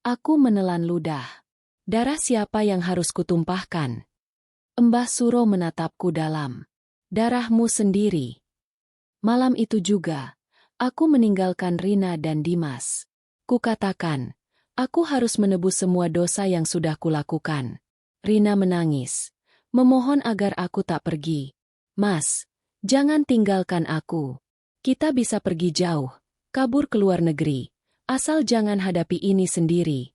Aku menelan ludah. Darah siapa yang harus kutumpahkan? Mbah Suro menatapku dalam. Darahmu sendiri. Malam itu juga, aku meninggalkan Rina dan Dimas. Kukatakan, aku harus menebus semua dosa yang sudah kulakukan. Rina menangis, memohon agar aku tak pergi. Mas, jangan tinggalkan aku. Kita bisa pergi jauh, kabur ke luar negeri, asal jangan hadapi ini sendiri.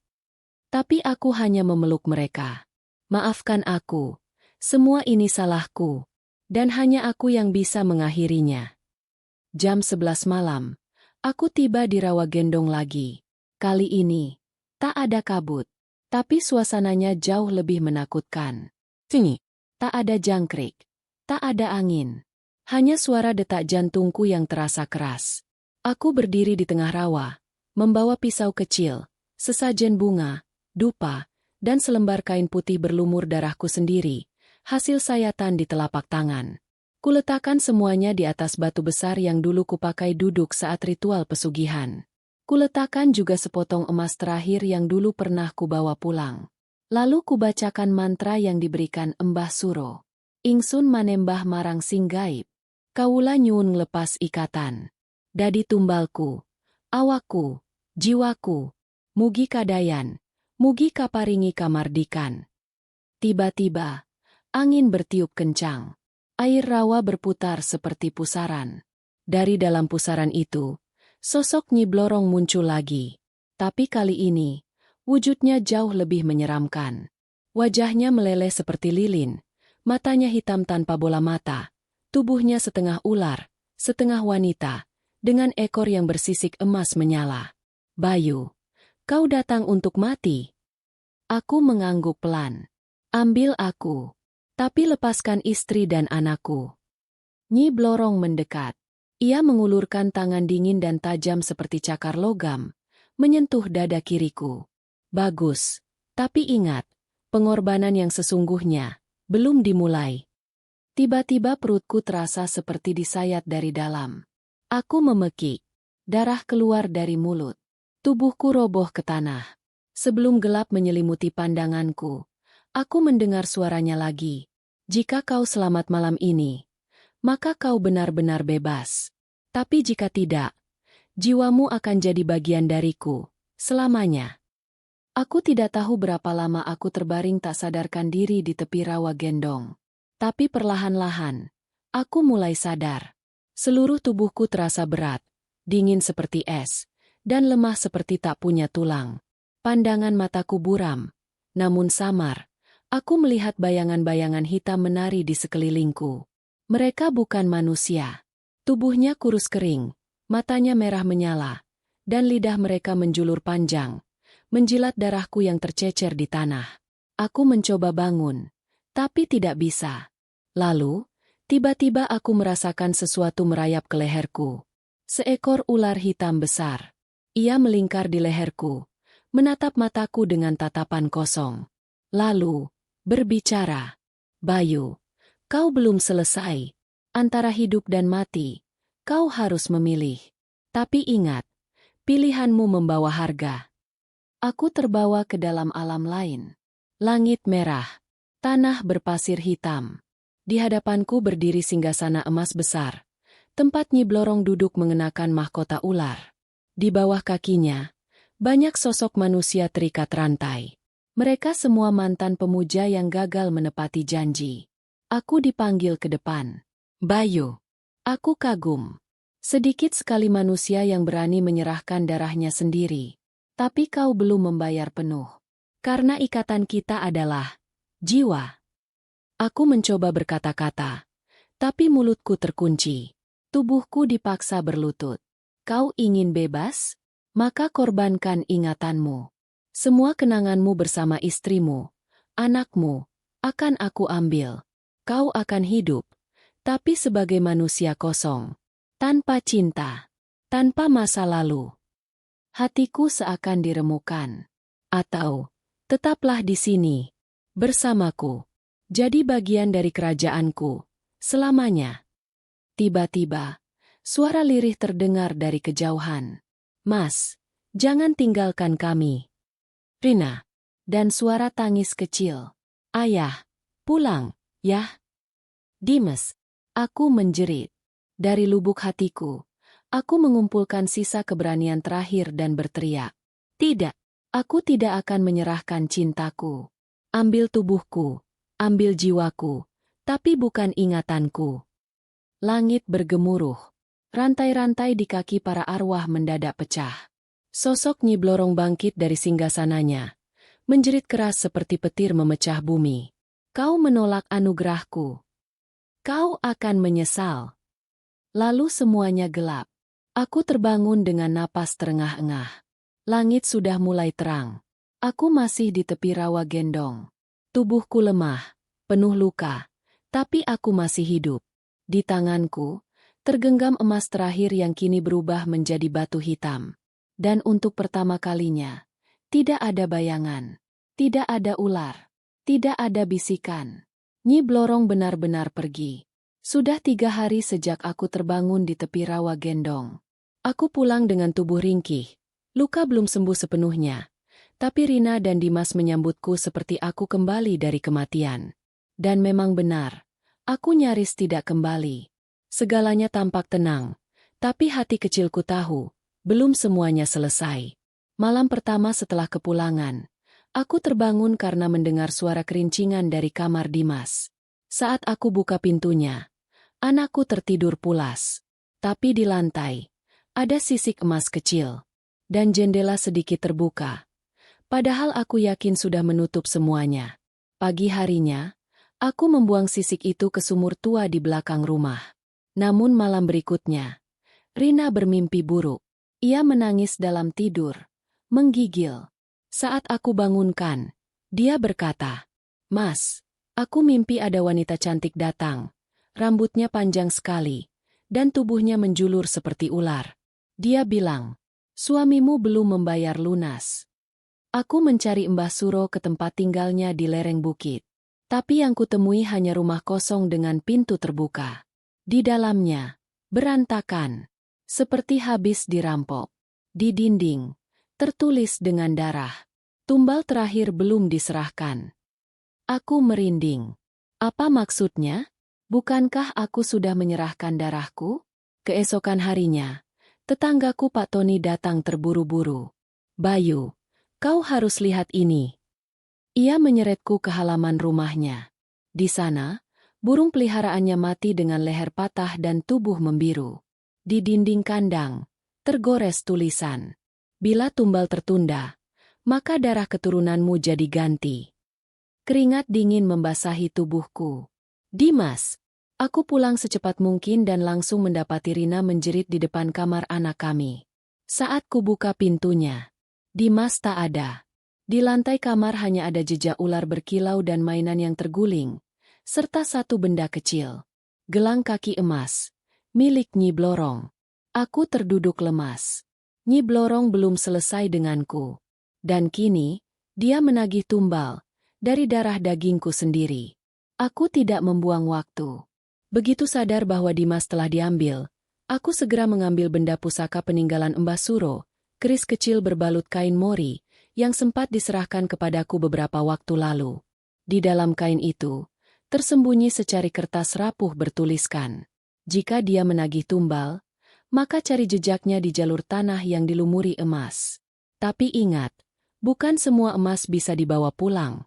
Tapi aku hanya memeluk mereka. Maafkan aku, semua ini salahku, dan hanya aku yang bisa mengakhirinya. Jam 11 malam, aku tiba di Rawa Gendong lagi. Kali ini, tak ada kabut, tapi suasananya jauh lebih menakutkan. Sini, tak ada jangkrik, tak ada angin. Hanya suara detak jantungku yang terasa keras. Aku berdiri di tengah rawa, membawa pisau kecil, sesajen bunga, dupa, dan selembar kain putih berlumur darahku sendiri, hasil sayatan di telapak tangan. Kuletakkan semuanya di atas batu besar yang dulu kupakai duduk saat ritual pesugihan. Kuletakkan juga sepotong emas terakhir yang dulu pernah kubawa pulang. Lalu kubacakan mantra yang diberikan Mbah Suro. Ingsun manembah marang sing gaib. Kaula nyuwun nglepas ikatan. Dadi tumbalku, awakku, jiwaku, mugi kadayan, mugi kaparingi kamardikan. Tiba-tiba, angin bertiup kencang. Air rawa berputar seperti pusaran. Dari dalam pusaran itu, sosok Nyi Blorong muncul lagi. Tapi kali ini, wujudnya jauh lebih menyeramkan. Wajahnya meleleh seperti lilin, matanya hitam tanpa bola mata, tubuhnya setengah ular, setengah wanita, dengan ekor yang bersisik emas menyala. Bayu, kau datang untuk mati. Aku mengangguk pelan. Ambil aku, tapi lepaskan istri dan anakku. Nyi Blorong mendekat. Ia mengulurkan tangan dingin dan tajam seperti cakar logam, menyentuh dada kiriku. Bagus, tapi ingat, pengorbanan yang sesungguhnya belum dimulai. Tiba-tiba perutku terasa seperti disayat dari dalam. Aku memekik. Darah keluar dari mulut. Tubuhku roboh ke tanah. Sebelum gelap menyelimuti pandanganku, aku mendengar suaranya lagi. Jika kau selamat malam ini, maka kau benar-benar bebas. Tapi jika tidak, jiwamu akan jadi bagian dariku, selamanya. Aku tidak tahu berapa lama aku terbaring tak sadarkan diri di tepi Rawa Gendong. Tapi perlahan-lahan, aku mulai sadar. Seluruh tubuhku terasa berat, dingin seperti es, dan lemah seperti tak punya tulang. Pandangan mataku buram, namun samar. Aku melihat bayangan-bayangan hitam menari di sekelilingku. Mereka bukan manusia. Tubuhnya kurus kering, matanya merah menyala, dan lidah mereka menjulur panjang, menjilat darahku yang tercecer di tanah. Aku mencoba bangun, tapi tidak bisa. Lalu, tiba-tiba aku merasakan sesuatu merayap ke leherku. Seekor ular hitam besar. Ia melingkar di leherku, menatap mataku dengan tatapan kosong. Lalu, berbicara, "Bayu, kau belum selesai. Antara hidup dan mati, kau harus memilih. Tapi ingat, pilihanmu membawa harga." Aku terbawa ke dalam alam lain. Langit merah, tanah berpasir hitam. Di hadapanku berdiri singgasana emas besar. Tempat Nyi Blorong duduk mengenakan mahkota ular. Di bawah kakinya, banyak sosok manusia terikat rantai. Mereka semua mantan pemuja yang gagal menepati janji. Aku dipanggil ke depan. "Bayu." Aku kagum. Sedikit sekali manusia yang berani menyerahkan darahnya sendiri. Tapi kau belum membayar penuh. Karena ikatan kita adalah jiwa. Aku mencoba berkata-kata, tapi mulutku terkunci. Tubuhku dipaksa berlutut. Kau ingin bebas? Maka korbankan ingatanmu. Semua kenanganmu bersama istrimu, anakmu, akan aku ambil. Kau akan hidup, tapi sebagai manusia kosong. Tanpa cinta, tanpa masa lalu. Hatiku seakan diremukan. Atau, tetaplah di sini, bersamaku. Jadi bagian dari kerajaanku, selamanya. Tiba-tiba, suara lirih terdengar dari kejauhan. Mas, jangan tinggalkan kami. Rina. Dan suara tangis kecil. Ayah, pulang, ya. Dimas. Aku menjerit. Dari lubuk hatiku, aku mengumpulkan sisa keberanian terakhir dan berteriak. Tidak, aku tidak akan menyerahkan cintaku. Ambil tubuhku, ambil jiwaku, tapi bukan ingatanku. Langit bergemuruh. Rantai-rantai di kaki para arwah mendadak pecah. Sosok Nyi Blorong bangkit dari singgasananya. Menjerit keras seperti petir memecah bumi. Kau menolak anugerahku. Kau akan menyesal. Lalu semuanya gelap. Aku terbangun dengan napas terengah-engah. Langit sudah mulai terang. Aku masih di tepi rawa gendong. Tubuhku lemah, penuh luka, tapi aku masih hidup. Di tanganku, tergenggam emas terakhir yang kini berubah menjadi batu hitam. Dan untuk pertama kalinya, tidak ada bayangan, tidak ada ular, tidak ada bisikan. Nyi Blorong benar-benar pergi. Sudah 3 hari sejak aku terbangun di tepi rawa gendong. Aku pulang dengan tubuh ringkih. Luka belum sembuh sepenuhnya. Tapi Rina dan Dimas menyambutku seperti aku kembali dari kematian. Dan memang benar. Aku nyaris tidak kembali. Segalanya tampak tenang, tapi hati kecilku tahu, belum semuanya selesai. Malam pertama setelah kepulangan, aku terbangun karena mendengar suara kerincingan dari kamar Dimas. Saat aku buka pintunya, anakku tertidur pulas. Tapi di lantai, ada sisik emas kecil, dan jendela sedikit terbuka. Padahal aku yakin sudah menutup semuanya. Pagi harinya, aku membuang sisik itu ke sumur tua di belakang rumah. Namun malam berikutnya, Rina bermimpi buruk. Ia menangis dalam tidur, menggigil. Saat aku bangunkan, dia berkata, "Mas, aku mimpi ada wanita cantik datang. Rambutnya panjang sekali, dan tubuhnya menjulur seperti ular. Dia bilang, suamimu belum membayar lunas." Aku mencari Mbah Suro ke tempat tinggalnya di lereng bukit. Tapi yang kutemui hanya rumah kosong dengan pintu terbuka. Di dalamnya, berantakan, seperti habis dirampok. Di dinding, tertulis dengan darah. Tumbal terakhir belum diserahkan. Aku merinding. Apa maksudnya? Bukankah aku sudah menyerahkan darahku? Keesokan harinya, tetanggaku Pak Tony datang terburu-buru. "Bayu, kau harus lihat ini." Ia menyeretku ke halaman rumahnya. Di sana, burung peliharaannya mati dengan leher patah dan tubuh membiru. Di dinding kandang, tergores tulisan, "Bila tumbal tertunda, maka darah keturunanmu jadi ganti." Keringat dingin membasahi tubuhku. "Dimas." Aku pulang secepat mungkin dan langsung mendapati Rina menjerit di depan kamar anak kami. Saat kubuka pintunya, Dimas tak ada. Di lantai kamar hanya ada jejak ular berkilau dan mainan yang terguling, serta satu benda kecil. Gelang kaki emas, milik Nyi Blorong. Aku terduduk lemas. Nyi Blorong belum selesai denganku. Dan kini, dia menagih tumbal, dari darah dagingku sendiri. Aku tidak membuang waktu. Begitu sadar bahwa Dimas telah diambil, aku segera mengambil benda pusaka peninggalan Mbah Suro, keris kecil berbalut kain mori, yang sempat diserahkan kepadaku beberapa waktu lalu. Di dalam kain itu, tersembunyi secari kertas rapuh bertuliskan, "Jika dia menagih tumbal, maka cari jejaknya di jalur tanah yang dilumuri emas. Tapi ingat, bukan semua emas bisa dibawa pulang."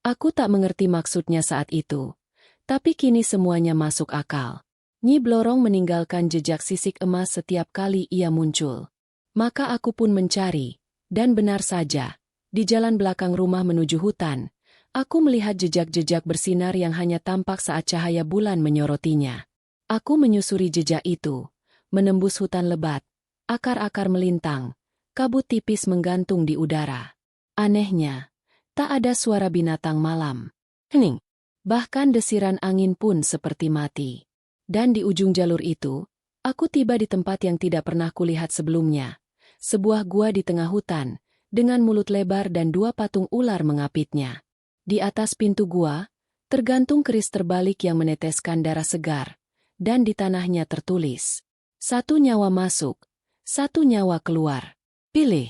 Aku tak mengerti maksudnya saat itu, tapi kini semuanya masuk akal. Nyi Blorong meninggalkan jejak sisik emas setiap kali ia muncul. Maka aku pun mencari, Dan benar saja, di jalan belakang rumah menuju hutan, aku melihat jejak-jejak bersinar yang hanya tampak saat cahaya bulan menyorotinya. Aku menyusuri jejak itu, menembus hutan lebat, akar-akar melintang, kabut tipis menggantung di udara. Anehnya, tak ada suara binatang malam. Hening. Bahkan desiran angin pun seperti mati. Dan di ujung jalur itu, aku tiba di tempat yang tidak pernah kulihat sebelumnya. Sebuah gua di tengah hutan, dengan mulut lebar dan dua patung ular mengapitnya. Di atas pintu gua, tergantung keris terbalik yang meneteskan darah segar, dan di tanahnya tertulis, "Satu nyawa masuk, satu nyawa keluar. Pilih."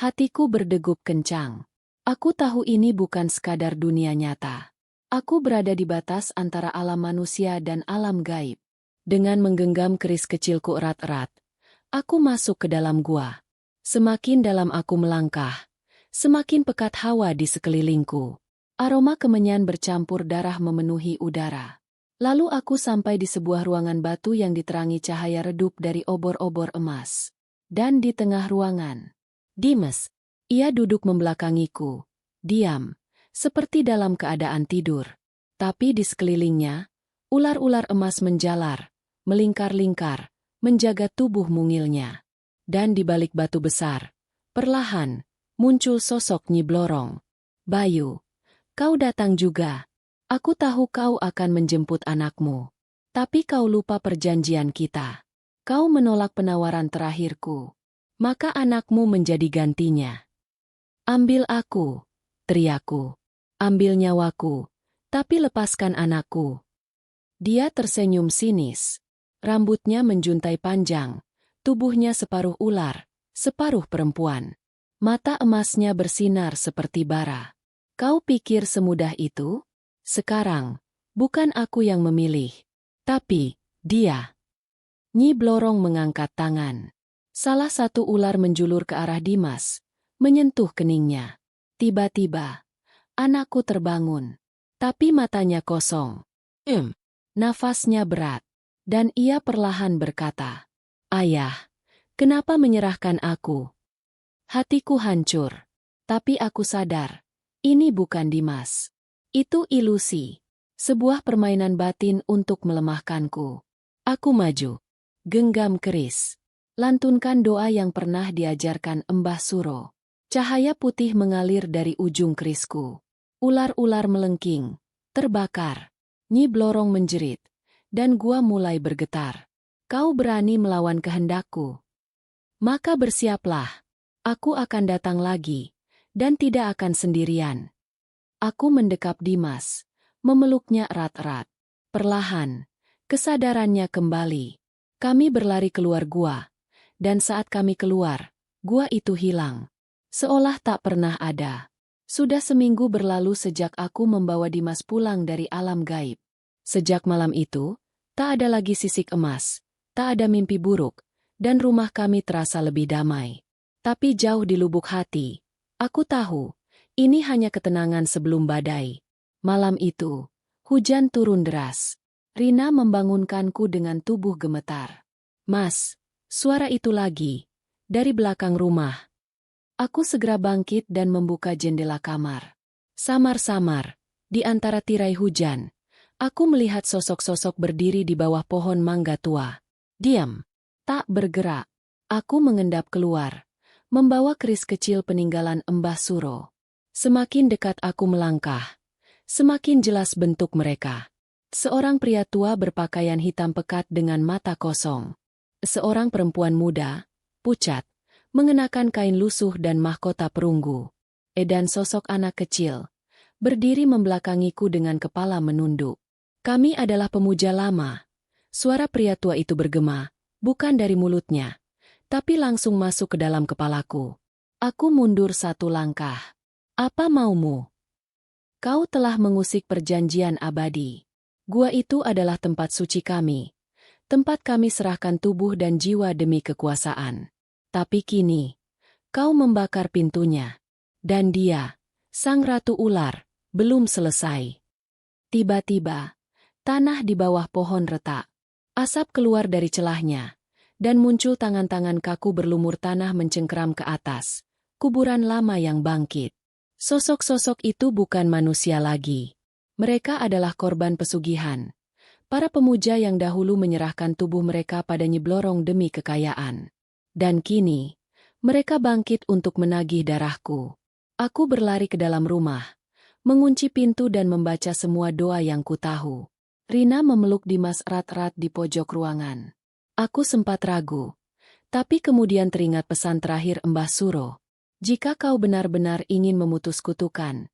Hatiku berdegup kencang. Aku tahu ini bukan sekadar dunia nyata. Aku berada di batas antara alam manusia dan alam gaib. Dengan menggenggam keris kecilku erat-erat, aku masuk ke dalam gua. Semakin dalam aku melangkah, semakin pekat hawa di sekelilingku. Aroma kemenyan bercampur darah memenuhi udara. Lalu aku sampai di sebuah ruangan batu yang diterangi cahaya redup dari obor-obor emas. Dan di tengah ruangan, Dimas, ia duduk membelakangiku, diam, seperti dalam keadaan tidur. Tapi di sekelilingnya, ular-ular emas menjalar, melingkar-lingkar, menjaga tubuh mungilnya. Dan di balik batu besar, perlahan, muncul sosok Nyi Blorong. "Bayu, kau datang juga. Aku tahu kau akan menjemput anakmu. Tapi kau lupa perjanjian kita. Kau menolak penawaran terakhirku. Maka anakmu menjadi gantinya." "Ambil aku," teriakku. "Ambil nyawaku, tapi lepaskan anakku." Dia tersenyum sinis. Rambutnya menjuntai panjang, tubuhnya separuh ular, separuh perempuan. Mata emasnya bersinar seperti bara. "Kau pikir semudah itu? Sekarang, bukan aku yang memilih, tapi dia." Nyi Blorong mengangkat tangan. Salah satu ular menjulur ke arah Dimas, menyentuh keningnya. Tiba-tiba, anakku terbangun, tapi matanya kosong. Nafasnya berat, dan ia perlahan berkata, "Ayah, kenapa menyerahkan aku?" Hatiku hancur, tapi aku sadar, ini bukan Dimas. Itu ilusi, sebuah permainan batin untuk melemahkanku. Aku maju, genggam keris, lantunkan doa yang pernah diajarkan Mbah Suro. Cahaya putih mengalir dari ujung kerisku. Ular-ular melengking, terbakar. Nyi Blorong menjerit, dan gua mulai bergetar. "Kau berani melawan kehendakku? Maka bersiaplah. Aku akan datang lagi, dan tidak akan sendirian." Aku mendekap Dimas, memeluknya erat-erat. Perlahan, kesadarannya kembali. Kami berlari keluar gua, dan saat kami keluar, gua itu hilang. Seolah tak pernah ada. Sudah seminggu berlalu sejak aku membawa Dimas pulang dari alam gaib. Sejak malam itu, tak ada lagi sisik emas, tak ada mimpi buruk, dan rumah kami terasa lebih damai. Tapi jauh di lubuk hati, aku tahu, ini hanya ketenangan sebelum badai. Malam itu, hujan turun deras. Rina membangunkanku dengan tubuh gemetar. "Mas," suara itu lagi, dari belakang rumah. Aku segera bangkit dan membuka jendela kamar. Samar-samar, di antara tirai hujan, aku melihat sosok-sosok berdiri di bawah pohon mangga tua. Diam, tak bergerak. Aku mengendap keluar, membawa keris kecil peninggalan Mbah Suro. Semakin dekat aku melangkah, semakin jelas bentuk mereka. Seorang pria tua berpakaian hitam pekat dengan mata kosong. Seorang perempuan muda, pucat, mengenakan kain lusuh dan mahkota perunggu. Dan sosok anak kecil, berdiri membelakangiku dengan kepala menunduk. "Kami adalah pemuja lama." Suara pria tua itu bergema, bukan dari mulutnya, tapi langsung masuk ke dalam kepalaku. Aku mundur satu langkah. "Apa maumu? Kau telah mengusik perjanjian abadi. Gua itu adalah tempat suci kami. Tempat kami serahkan tubuh dan jiwa demi kekuasaan. Tapi kini, kau membakar pintunya. Dan dia, sang ratu ular, belum selesai." Tiba-tiba, tanah di bawah pohon retak. Asap keluar dari celahnya, dan muncul tangan-tangan kaku berlumur tanah mencengkeram ke atas. Kuburan lama yang bangkit. Sosok-sosok itu bukan manusia lagi. Mereka adalah korban pesugihan. Para pemuja yang dahulu menyerahkan tubuh mereka pada Nyi Blorong demi kekayaan. Dan kini, mereka bangkit untuk menagih darahku. Aku berlari ke dalam rumah, mengunci pintu dan membaca semua doa yang kutahu. Rina memeluk Dimas erat-erat di pojok ruangan. Aku sempat ragu, tapi kemudian teringat pesan terakhir Mbah Suro. Jika kau benar-benar ingin memutus kutukan,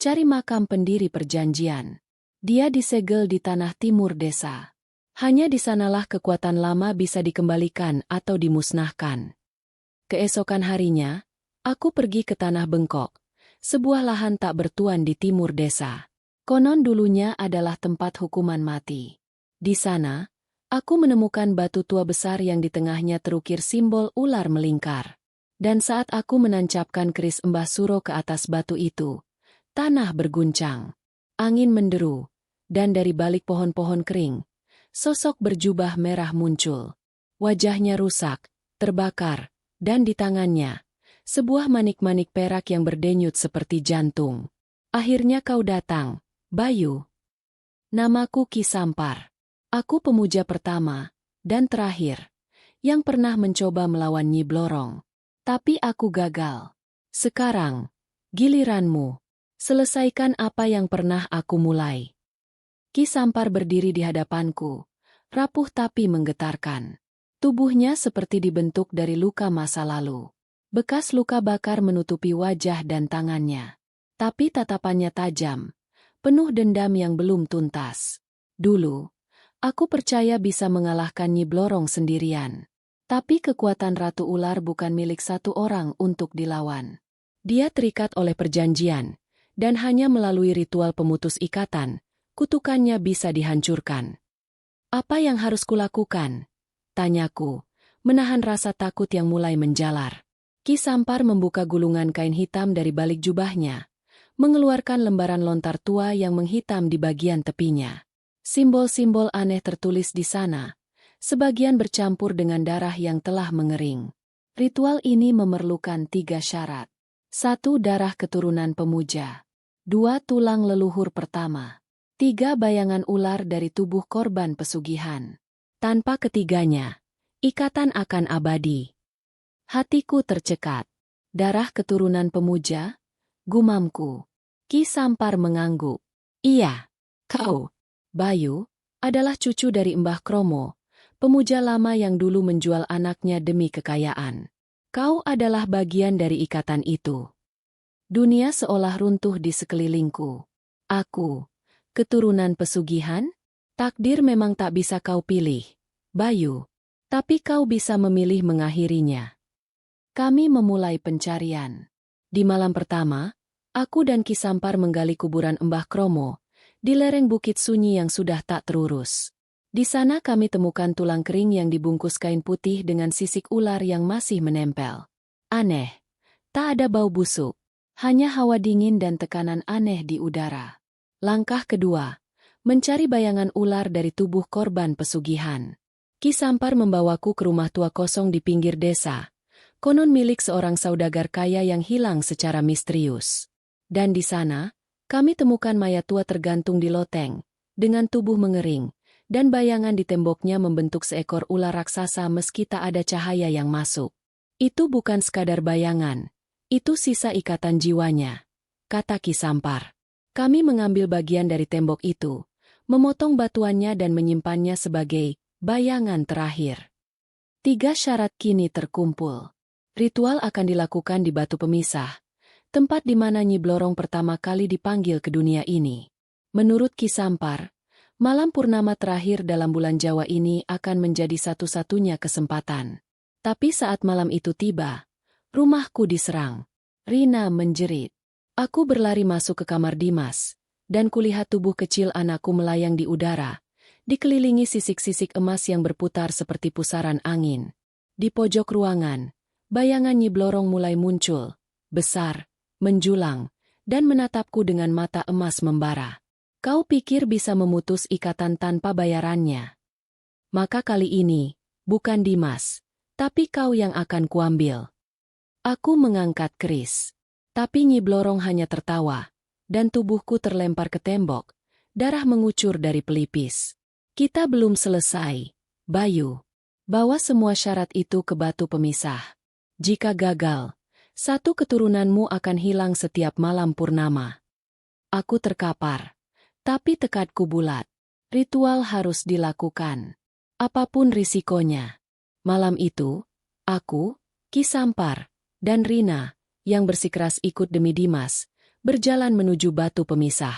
cari makam pendiri perjanjian. Dia disegel di tanah timur desa. Hanya di sanalah kekuatan lama bisa dikembalikan atau dimusnahkan. Keesokan harinya, aku pergi ke Tanah Bengkok, sebuah lahan tak bertuan di timur desa. Konon dulunya adalah tempat hukuman mati. Di sana, aku menemukan batu tua besar yang di tengahnya terukir simbol ular melingkar. Dan saat aku menancapkan keris Mbah Suro ke atas batu itu, tanah berguncang, angin menderu, dan dari balik pohon-pohon kering, sosok berjubah merah muncul. Wajahnya rusak, terbakar, dan di tangannya, sebuah manik-manik perak yang berdenyut seperti jantung. Akhirnya kau datang, Bayu. Namaku Ki Sampar. Aku pemuja pertama, dan terakhir, yang pernah mencoba melawan Nyi Blorong. Tapi aku gagal. Sekarang, giliranmu. Selesaikan apa yang pernah aku mulai. Ki Sampar berdiri di hadapanku, rapuh tapi menggetarkan. Tubuhnya seperti dibentuk dari luka masa lalu. Bekas luka bakar menutupi wajah dan tangannya. Tapi tatapannya tajam, penuh dendam yang belum tuntas. Dulu, aku percaya bisa mengalahkan Nyi Blorong sendirian. Tapi kekuatan Ratu Ular bukan milik satu orang untuk dilawan. Dia terikat oleh perjanjian, dan hanya melalui ritual pemutus ikatan, kutukannya bisa dihancurkan. Apa yang harus kulakukan? Tanyaku, menahan rasa takut yang mulai menjalar. Ki Sampar membuka gulungan kain hitam dari balik jubahnya, mengeluarkan lembaran lontar tua yang menghitam di bagian tepinya. Simbol-simbol aneh tertulis di sana, sebagian bercampur dengan darah yang telah mengering. Ritual ini memerlukan 3 syarat. 1. Darah keturunan pemuja. 2. Tulang leluhur pertama. 3. Bayangan ular dari tubuh korban pesugihan. Tanpa ketiganya, ikatan akan abadi. Hatiku tercekat. Darah keturunan pemuja? Gumamku. Ki Sampar mengangguk. Iya, kau, Bayu, adalah cucu dari Mbah Kromo, pemuja lama yang dulu menjual anaknya demi kekayaan. Kau adalah bagian dari ikatan itu. Dunia seolah runtuh di sekelilingku. Aku, keturunan pesugihan? Takdir memang tak bisa kau pilih, Bayu. Tapi kau bisa memilih mengakhirinya. Kami memulai pencarian. Di malam pertama, aku dan Ki Sampar menggali kuburan Mbah Kromo, di lereng Bukit Sunyi yang sudah tak terurus. Di sana kami temukan tulang kering yang dibungkus kain putih dengan sisik ular yang masih menempel. Aneh, tak ada bau busuk, hanya hawa dingin dan tekanan aneh di udara. Langkah kedua, mencari bayangan ular dari tubuh korban pesugihan. Ki Sampar membawaku ke rumah tua kosong di pinggir desa, konon milik seorang saudagar kaya yang hilang secara misterius. Dan di sana, kami temukan mayat tua tergantung di loteng, dengan tubuh mengering, dan bayangan di temboknya membentuk seekor ular raksasa meski tak ada cahaya yang masuk. Itu bukan sekadar bayangan, itu sisa ikatan jiwanya, kata Ki Sampar. Kami mengambil bagian dari tembok itu, memotong batuannya dan menyimpannya sebagai bayangan terakhir. 3 syarat kini terkumpul. Ritual akan dilakukan di batu pemisah, tempat di mana Nyi Blorong pertama kali dipanggil ke dunia ini. Menurut Ki Sampar, malam purnama terakhir dalam bulan Jawa ini akan menjadi satu-satunya kesempatan. Tapi saat malam itu tiba, rumahku diserang. Rina menjerit. Aku berlari masuk ke kamar Dimas, dan kulihat tubuh kecil anakku melayang di udara, dikelilingi sisik-sisik emas yang berputar seperti pusaran angin. Di pojok ruangan, bayangan Nyi Blorong mulai muncul, besar, menjulang, dan menatapku dengan mata emas membara. Kau pikir bisa memutus ikatan tanpa bayarannya? Maka kali ini, Bukan Dimas, tapi kau yang akan kuambil. Aku mengangkat keris. Tapi Nyi Blorong hanya tertawa, dan tubuhku terlempar ke tembok, darah mengucur dari pelipis. Kita belum selesai, Bayu. Bawa semua syarat itu ke batu pemisah. Jika gagal, satu keturunanmu akan hilang setiap malam purnama. Aku terkapar, tapi tekadku bulat. Ritual harus dilakukan. Apapun risikonya. Malam itu, aku, Ki Sampar, dan Rina, yang bersikeras ikut demi Dimas, berjalan menuju batu pemisah.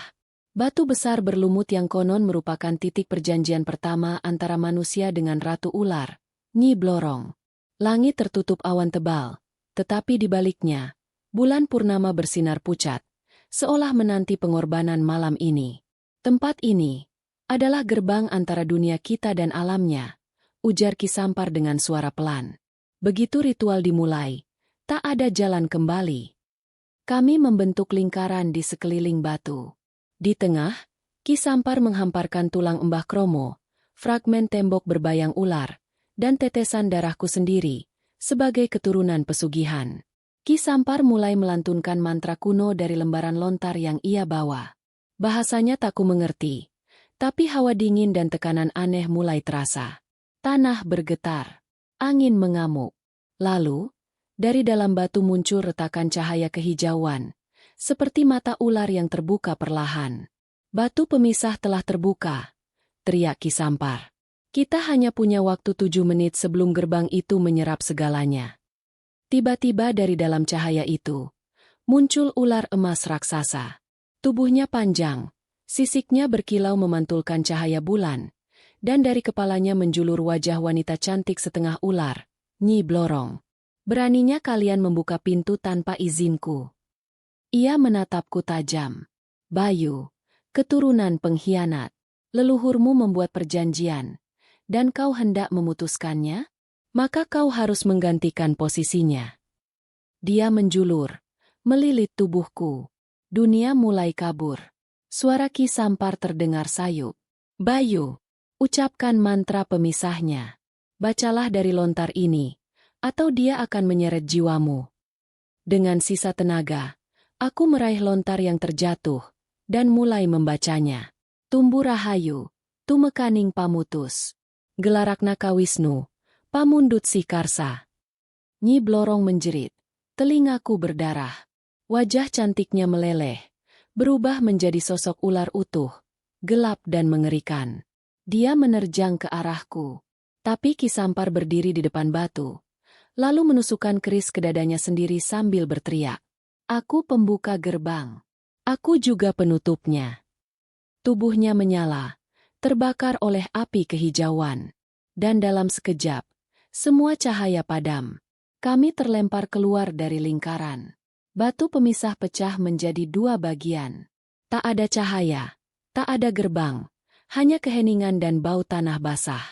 Batu besar berlumut yang konon merupakan titik perjanjian pertama antara manusia dengan Ratu Ular, Nyi Blorong. Langit tertutup awan tebal, tetapi di baliknya, bulan purnama bersinar pucat, seolah menanti pengorbanan malam ini. Tempat ini adalah gerbang antara dunia kita dan alamnya, ujar Ki Sampar dengan suara pelan. Begitu ritual dimulai, tak ada jalan kembali. Kami membentuk lingkaran di sekeliling batu. Di tengah, Ki Sampar menghamparkan tulang Mbah Kromo, fragmen tembok berbayang ular, dan tetesan darahku sendiri, sebagai keturunan pesugihan. Ki Sampar mulai melantunkan mantra kuno dari lembaran lontar yang ia bawa. Bahasanya tak ku mengerti, tapi hawa dingin dan tekanan aneh mulai terasa. Tanah bergetar, angin mengamuk. Lalu, dari dalam batu muncul retakan cahaya kehijauan, seperti mata ular yang terbuka perlahan. Batu pemisah telah terbuka, teriak Ki Sampar. Kita hanya punya waktu 7 menit sebelum gerbang itu menyerap segalanya. Tiba-tiba dari dalam cahaya itu, muncul ular emas raksasa. Tubuhnya panjang, sisiknya berkilau memantulkan cahaya bulan, dan dari kepalanya menjulur wajah wanita cantik setengah ular, Nyi Blorong. Beraninya kalian membuka pintu tanpa izinku. Ia menatapku tajam. Bayu, keturunan pengkhianat, leluhurmu membuat perjanjian, dan kau hendak memutuskannya? Maka kau harus menggantikan posisinya. Dia menjulur, melilit tubuhku. Dunia mulai kabur. Suara Ki Sampar terdengar sayup. Bayu, ucapkan mantra pemisahnya. Bacalah dari lontar ini, atau dia akan menyeret jiwamu. Dengan sisa tenaga, aku meraih lontar yang terjatuh, dan mulai membacanya. Tumbu Rahayu, Tumekaning Pamutus. Gelaraknaka Wisnu, Pamundut Sikarsa. Nyi Blorong menjerit, telingaku berdarah. Wajah cantiknya meleleh, berubah menjadi sosok ular utuh, gelap dan mengerikan. Dia menerjang ke arahku, tapi Ki Sampar berdiri di depan batu, lalu menusukkan keris ke dadanya sendiri sambil berteriak. Aku pembuka gerbang. Aku juga penutupnya. Tubuhnya menyala, terbakar oleh api kehijauan. Dan dalam sekejap, semua cahaya padam. Kami terlempar keluar dari lingkaran. Batu pemisah pecah menjadi 2 bagian. Tak ada cahaya, tak ada gerbang, hanya keheningan dan bau tanah basah.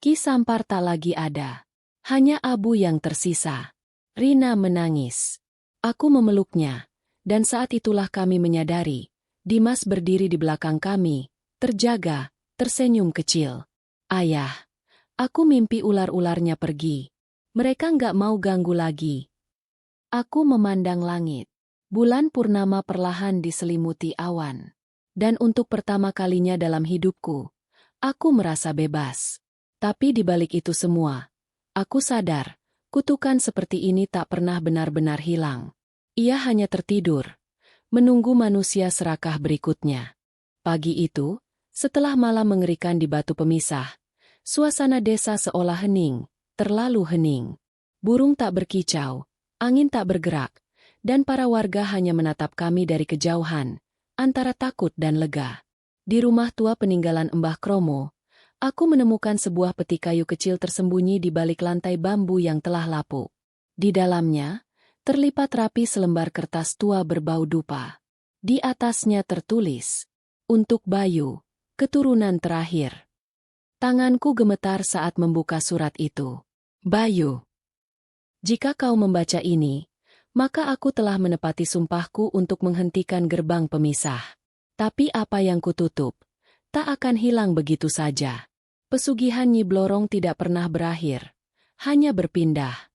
Ki Sampar tak lagi ada. Hanya abu yang tersisa. Rina menangis. Aku memeluknya, dan saat itulah kami menyadari, Dimas berdiri di belakang kami, terjaga, tersenyum kecil. Ayah, aku mimpi ular-ularnya pergi. Mereka nggak mau ganggu lagi. Aku memandang langit. Bulan purnama perlahan diselimuti awan. Dan untuk pertama kalinya dalam hidupku, aku merasa bebas. Tapi di balik itu semua, aku sadar, kutukan seperti ini tak pernah benar-benar hilang. Ia hanya tertidur, menunggu manusia serakah berikutnya. Pagi itu, setelah malam mengerikan di batu pemisah, suasana desa seolah hening, terlalu hening. Burung tak berkicau, angin tak bergerak, dan para warga hanya menatap kami dari kejauhan, antara takut dan lega. Di rumah tua peninggalan Mbah Kromo, aku menemukan sebuah peti kayu kecil tersembunyi di balik lantai bambu yang telah lapuk. Di dalamnya, terlipat rapi selembar kertas tua berbau dupa. Di atasnya tertulis, untuk Bayu, keturunan terakhir. Tanganku gemetar saat membuka surat itu. Bayu, jika kau membaca ini, maka aku telah menepati sumpahku untuk menghentikan gerbang pemisah. Tapi apa yang kututup, tak akan hilang begitu saja. Pesugihan Nyi Blorong tidak pernah berakhir, hanya berpindah.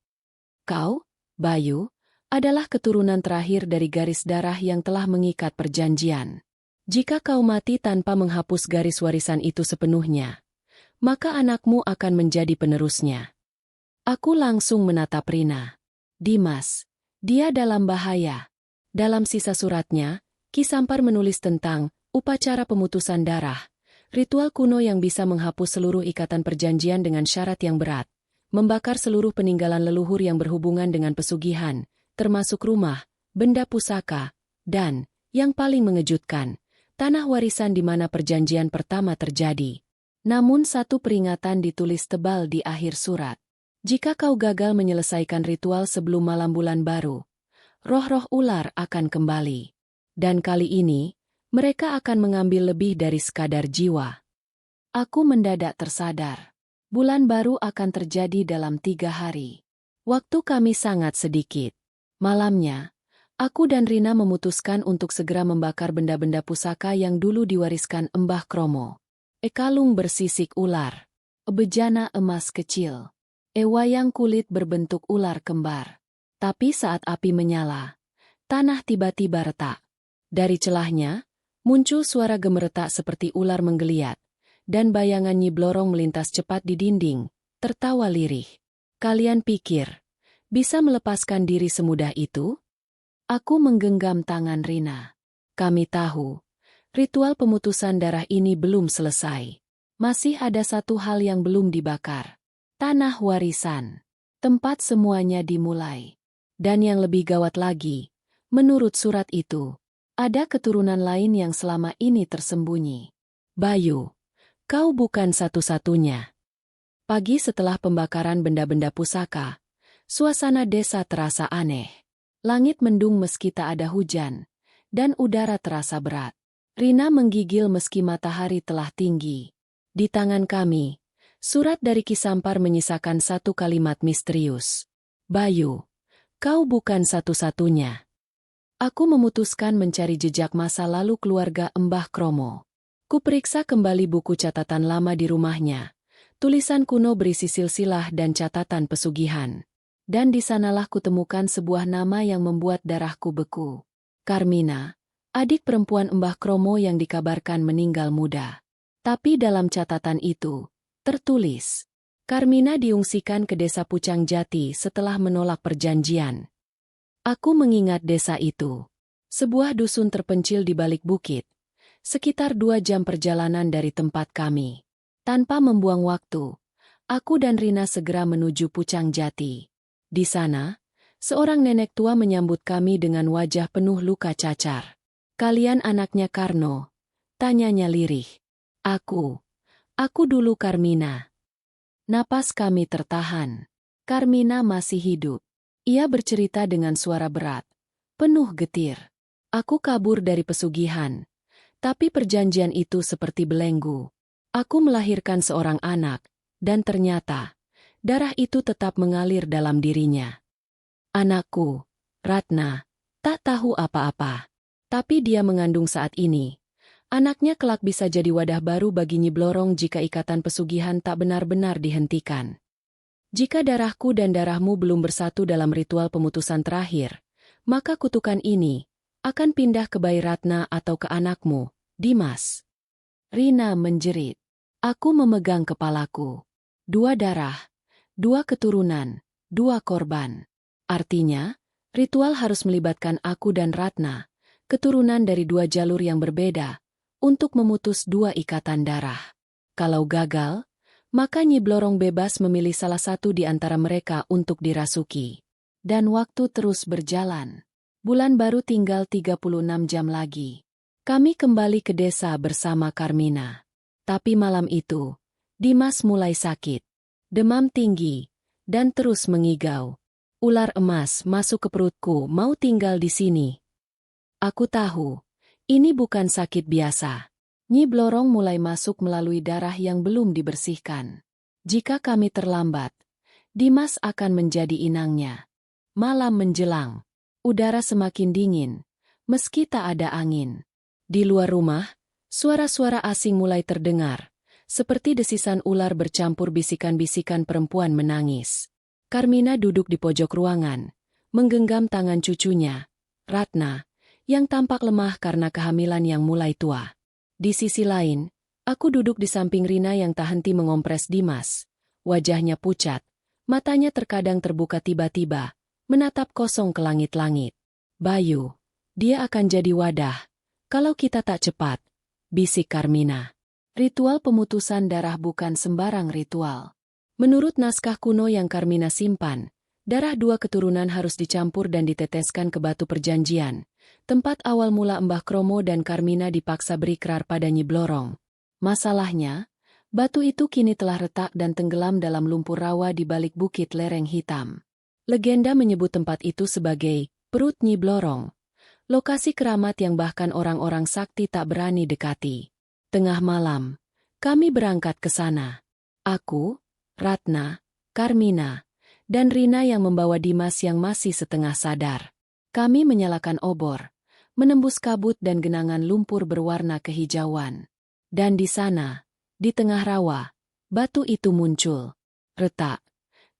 Kau, Bayu, adalah keturunan terakhir dari garis darah yang telah mengikat perjanjian. Jika kau mati tanpa menghapus garis warisan itu sepenuhnya, maka anakmu akan menjadi penerusnya. Aku langsung menatap Rina. Dimas, dia dalam bahaya. Dalam sisa suratnya, Ki Sampar menulis tentang upacara pemutusan darah. Ritual kuno yang bisa menghapus seluruh ikatan perjanjian dengan syarat yang berat, membakar seluruh peninggalan leluhur yang berhubungan dengan pesugihan, termasuk rumah, benda pusaka, dan, yang paling mengejutkan, tanah warisan di mana perjanjian pertama terjadi. Namun satu peringatan ditulis tebal di akhir surat. Jika kau gagal menyelesaikan ritual sebelum malam bulan baru, roh-roh ular akan kembali. Dan kali ini, mereka akan mengambil lebih dari sekadar jiwa. Aku mendadak tersadar. Bulan baru akan terjadi dalam 3 hari. Waktu kami sangat sedikit. Malamnya, aku dan Rina memutuskan untuk segera membakar benda-benda pusaka yang dulu diwariskan Mbah Kromo. Kalung bersisik ular. Bejana emas kecil. Wayang kulit berbentuk ular kembar. Tapi saat api menyala, tanah tiba-tiba retak. Dari celahnya, muncul suara gemeretak seperti ular menggeliat, dan bayangan Nyi Blorong melintas cepat di dinding, tertawa lirih. Kalian pikir, bisa melepaskan diri semudah itu? Aku menggenggam tangan Rina. Kami tahu, ritual pemutusan darah ini belum selesai. Masih ada satu hal yang belum dibakar. Tanah warisan. Tempat semuanya dimulai. Dan yang lebih gawat lagi, menurut surat itu, ada keturunan lain yang selama ini tersembunyi. Bayu, kau bukan satu-satunya. Pagi setelah pembakaran benda-benda pusaka, suasana desa terasa aneh. Langit mendung meski tak ada hujan, dan udara terasa berat. Rina menggigil meski matahari telah tinggi. Di tangan kami, surat dari Ki Sampar menyisakan satu kalimat misterius. Bayu, kau bukan satu-satunya. Aku memutuskan mencari jejak masa lalu keluarga Mbah Kromo. Kuperiksa kembali buku catatan lama di rumahnya. Tulisan kuno berisi silsilah dan catatan pesugihan. Dan di sanalah kutemukan sebuah nama yang membuat darahku beku. Karmina, adik perempuan Mbah Kromo yang dikabarkan meninggal muda. Tapi dalam catatan itu, tertulis, Karmina diungsikan ke desa Pucang Jati setelah menolak perjanjian. Aku mengingat desa itu. Sebuah dusun terpencil di balik bukit. Sekitar 2 jam perjalanan dari tempat kami. Tanpa membuang waktu, aku dan Rina segera menuju Pucang Jati. Di sana, seorang nenek tua menyambut kami dengan wajah penuh luka cacar. Kalian anaknya Karno? Tanyanya lirih. Aku dulu Karmina. Napas kami tertahan. Karmina masih hidup. Ia bercerita dengan suara berat, penuh getir. Aku kabur dari pesugihan, tapi perjanjian itu seperti belenggu. Aku melahirkan seorang anak, dan ternyata, darah itu tetap mengalir dalam dirinya. Anakku, Ratna, tak tahu apa-apa. Tapi dia mengandung saat ini. Anaknya kelak bisa jadi wadah baru bagi Nyi Blorong jika ikatan pesugihan tak benar-benar dihentikan. Jika darahku dan darahmu belum bersatu dalam ritual pemutusan terakhir, maka kutukan ini akan pindah ke bayi Ratna atau ke anakmu, Dimas. Rina menjerit. Aku memegang kepalaku. 2 darah, 2 keturunan, 2 korban. Artinya, ritual harus melibatkan aku dan Ratna, keturunan dari 2 jalur yang berbeda, untuk memutus 2 ikatan darah. Kalau gagal, maka Nyi Blorong bebas memilih salah satu di antara mereka untuk dirasuki. Dan waktu terus berjalan. Bulan baru tinggal 36 jam lagi. Kami kembali ke desa bersama Karmina. Tapi malam itu, Dimas mulai sakit. Demam tinggi, dan terus mengigau. Ular emas masuk ke perutku mau tinggal di sini. Aku tahu, ini bukan sakit biasa. Nyi Blorong mulai masuk melalui darah yang belum dibersihkan. Jika kami terlambat, Dimas akan menjadi inangnya. Malam menjelang. Udara semakin dingin, meski tak ada angin. Di luar rumah, suara-suara asing mulai terdengar, seperti desisan ular bercampur bisikan-bisikan perempuan menangis. Carmina duduk di pojok ruangan, menggenggam tangan cucunya, Ratna, yang tampak lemah karena kehamilan yang mulai tua. Di sisi lain, aku duduk di samping Rina yang tak henti mengompres Dimas. Wajahnya pucat, matanya terkadang terbuka tiba-tiba, menatap kosong ke langit-langit. Bayu, dia akan jadi wadah, kalau kita tak cepat, bisik Carmina. Ritual pemutusan darah bukan sembarang ritual. Menurut naskah kuno yang Carmina simpan, darah dua keturunan harus dicampur dan diteteskan ke batu perjanjian, tempat awal mula Mbah Kromo dan Carmina dipaksa berikrar pada Nyi Blorong. Masalahnya, batu itu kini telah retak dan tenggelam dalam lumpur rawa di balik bukit lereng hitam. Legenda menyebut tempat itu sebagai perut Nyi Blorong, lokasi keramat yang bahkan orang-orang sakti tak berani dekati. Tengah malam, kami berangkat ke sana. Aku, Ratna, Carmina, dan Rina yang membawa Dimas yang masih setengah sadar. Kami menyalakan obor, menembus kabut dan genangan lumpur berwarna kehijauan. Dan di sana, di tengah rawa, batu itu muncul. Retak,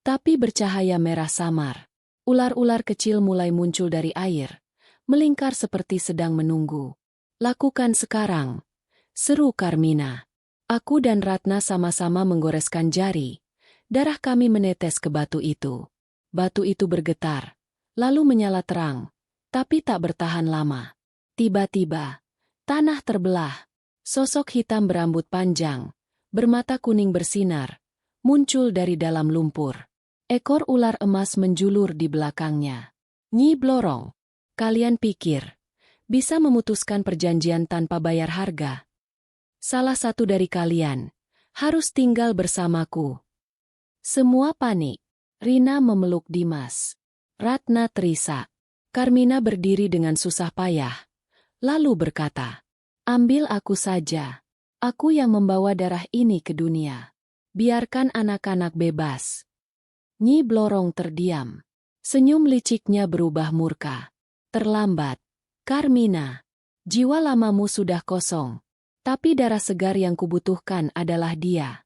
tapi bercahaya merah samar. Ular-ular kecil mulai muncul dari air, melingkar seperti sedang menunggu. Lakukan sekarang, seru Carmina. Aku dan Ratna sama-sama menggoreskan jari. Darah kami menetes ke batu itu. Batu itu bergetar, lalu menyala terang, tapi tak bertahan lama. Tiba-tiba, tanah terbelah. Sosok hitam berambut panjang, bermata kuning bersinar, muncul dari dalam lumpur. Ekor ular emas menjulur di belakangnya. Nyi Blorong, kalian pikir bisa memutuskan perjanjian tanpa bayar harga? Salah satu dari kalian harus tinggal bersamaku. Semua panik. Rina memeluk Dimas. Ratna terisak. Carmina berdiri dengan susah payah, lalu berkata, "Ambil aku saja. Aku yang membawa darah ini ke dunia. Biarkan anak-anak bebas." Nyi Blorong terdiam. Senyum liciknya berubah murka. "Terlambat, Carmina. Jiwa lamamu sudah kosong. Tapi darah segar yang kubutuhkan adalah dia."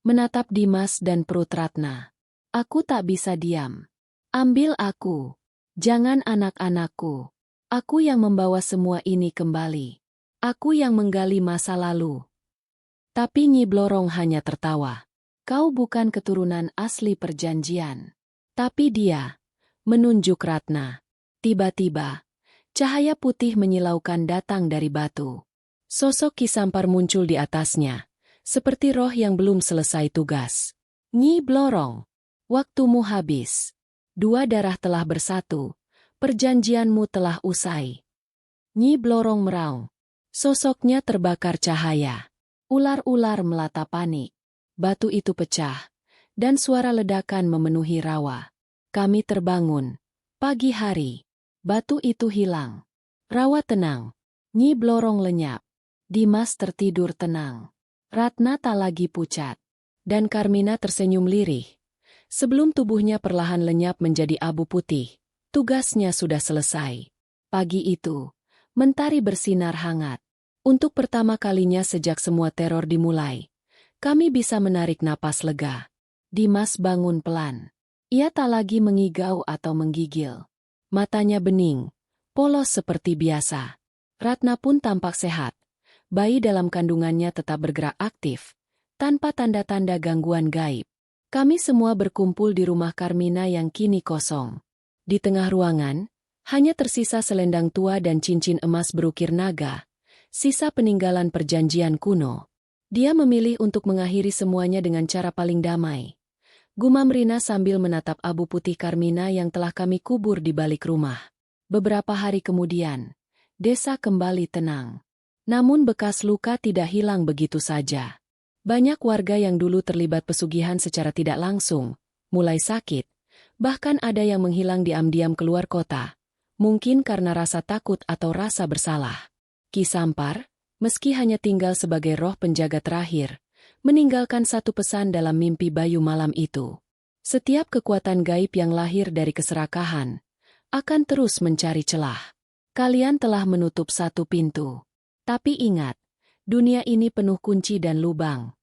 Menatap Dimas dan perut Ratna. "Aku tak bisa diam. Ambil aku. Jangan anak-anakku. Aku yang membawa semua ini kembali. Aku yang menggali masa lalu." Tapi Nyi Blorong hanya tertawa. "Kau bukan keturunan asli perjanjian." Tapi dia menunjuk Ratna. Tiba-tiba, cahaya putih menyilaukan datang dari batu. Sosok Ki Sampar muncul di atasnya, seperti roh yang belum selesai tugas. "Nyi Blorong, waktumu habis. Dua darah telah bersatu, perjanjianmu telah usai." Nyi Blorong meraung. Sosoknya terbakar cahaya. Ular-ular melata panik. Batu itu pecah, dan suara ledakan memenuhi rawa. Kami terbangun. Pagi hari, batu itu hilang. Rawa tenang. Nyi Blorong lenyap. Dimas tertidur tenang. Ratna tak lagi pucat. Dan Carmina tersenyum lirih. Sebelum tubuhnya perlahan lenyap menjadi abu putih, tugasnya sudah selesai. Pagi itu, mentari bersinar hangat. Untuk pertama kalinya sejak semua teror dimulai, kami bisa menarik napas lega. Dimas bangun pelan. Ia tak lagi mengigau atau menggigil. Matanya bening, polos seperti biasa. Ratna pun tampak sehat. Bayi dalam kandungannya tetap bergerak aktif, tanpa tanda-tanda gangguan gaib. Kami semua berkumpul di rumah Carmina yang kini kosong. Di tengah ruangan, hanya tersisa selendang tua dan cincin emas berukir naga, sisa peninggalan perjanjian kuno. Dia memilih untuk mengakhiri semuanya dengan cara paling damai. Gumam Rina sambil menatap abu putih Carmina yang telah kami kubur di balik rumah. Beberapa hari kemudian, desa kembali tenang. Namun bekas luka tidak hilang begitu saja. Banyak warga yang dulu terlibat pesugihan secara tidak langsung, mulai sakit, bahkan ada yang menghilang diam-diam keluar kota, mungkin karena rasa takut atau rasa bersalah. Ki Sampar, meski hanya tinggal sebagai roh penjaga terakhir, meninggalkan satu pesan dalam mimpi Bayu malam itu. Setiap kekuatan gaib yang lahir dari keserakahan akan terus mencari celah. Kalian telah menutup satu pintu. Tapi ingat, dunia ini penuh kunci dan lubang.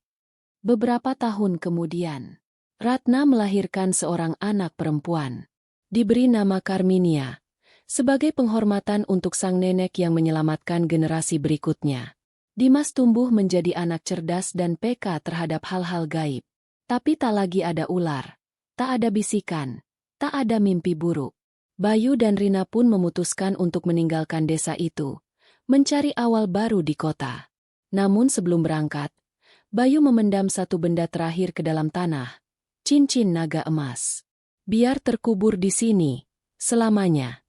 Beberapa tahun kemudian, Ratna melahirkan seorang anak perempuan. Diberi nama Karminia, sebagai penghormatan untuk sang nenek yang menyelamatkan generasi berikutnya. Dimas tumbuh menjadi anak cerdas dan peka terhadap hal-hal gaib. Tapi tak lagi ada ular, tak ada bisikan, tak ada mimpi buruk. Bayu dan Rina pun memutuskan untuk meninggalkan desa itu, mencari awal baru di kota. Namun sebelum berangkat, Bayu memendam satu benda terakhir ke dalam tanah, cincin naga emas. Biar terkubur di sini selamanya.